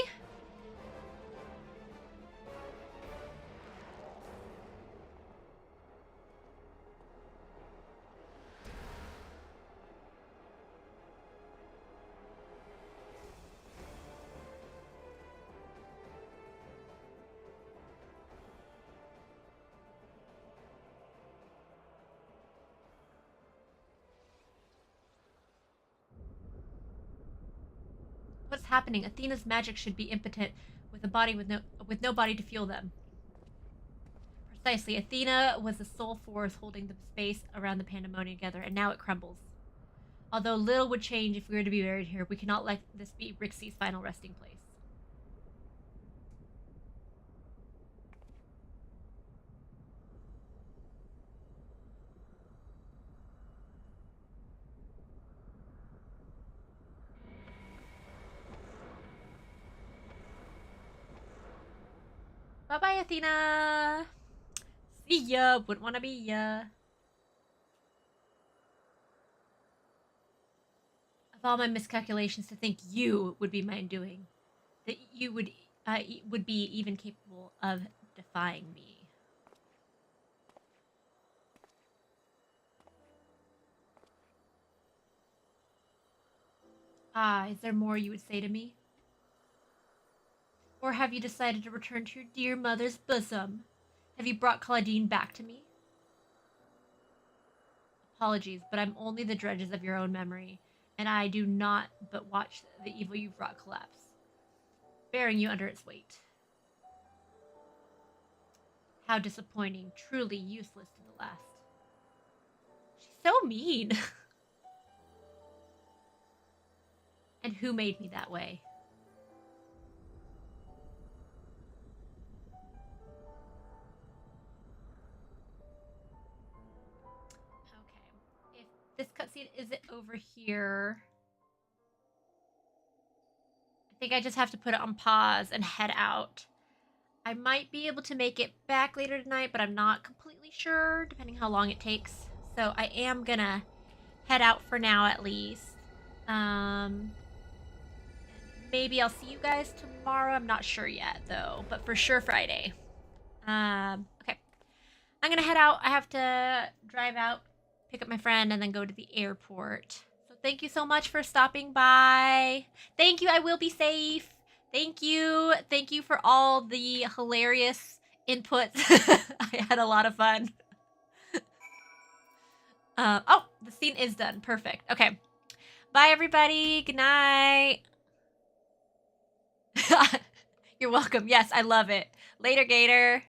What's happening? Athena's magic should be impotent with a body with no body to fuel them. Precisely. Athena was the sole force holding the space around the Pandaemonium together, and now it crumbles. Although little would change if we were to be buried here, we cannot let this be Rixie's final resting place. Bye-bye, Athena! See ya! Wouldn't want to be ya. Of all my miscalculations, to think you would be my undoing. That you would be even capable of defying me. Ah, is there more you would say to me? Or have you decided to return to your dear mother's bosom? Have you brought Claudine back to me? Apologies, but I'm only the dredges of your own memory, and I do not but watch the evil you've wrought collapse, bearing you under its weight. How disappointing, truly useless to the last. She's so mean. And who made me that way? Okay. If this cutscene isn't over here, I think I just have to put it on pause and head out. I might be able to make it back later tonight, but I'm not completely sure, depending how long it takes. So I am gonna head out for now, at least. Maybe I'll see you guys tomorrow. I'm not sure yet, though, but for sure Friday. Okay. I'm gonna head out. I have to drive out, pick up my friend, and then go to the airport. So thank you so much for stopping by. Thank you. I will be safe. Thank you. Thank you for all the hilarious inputs. I had a lot of fun. Oh, the scene is done. Perfect. Okay. Bye, everybody. Good night. You're welcome. Yes, I love it. Later, Gator.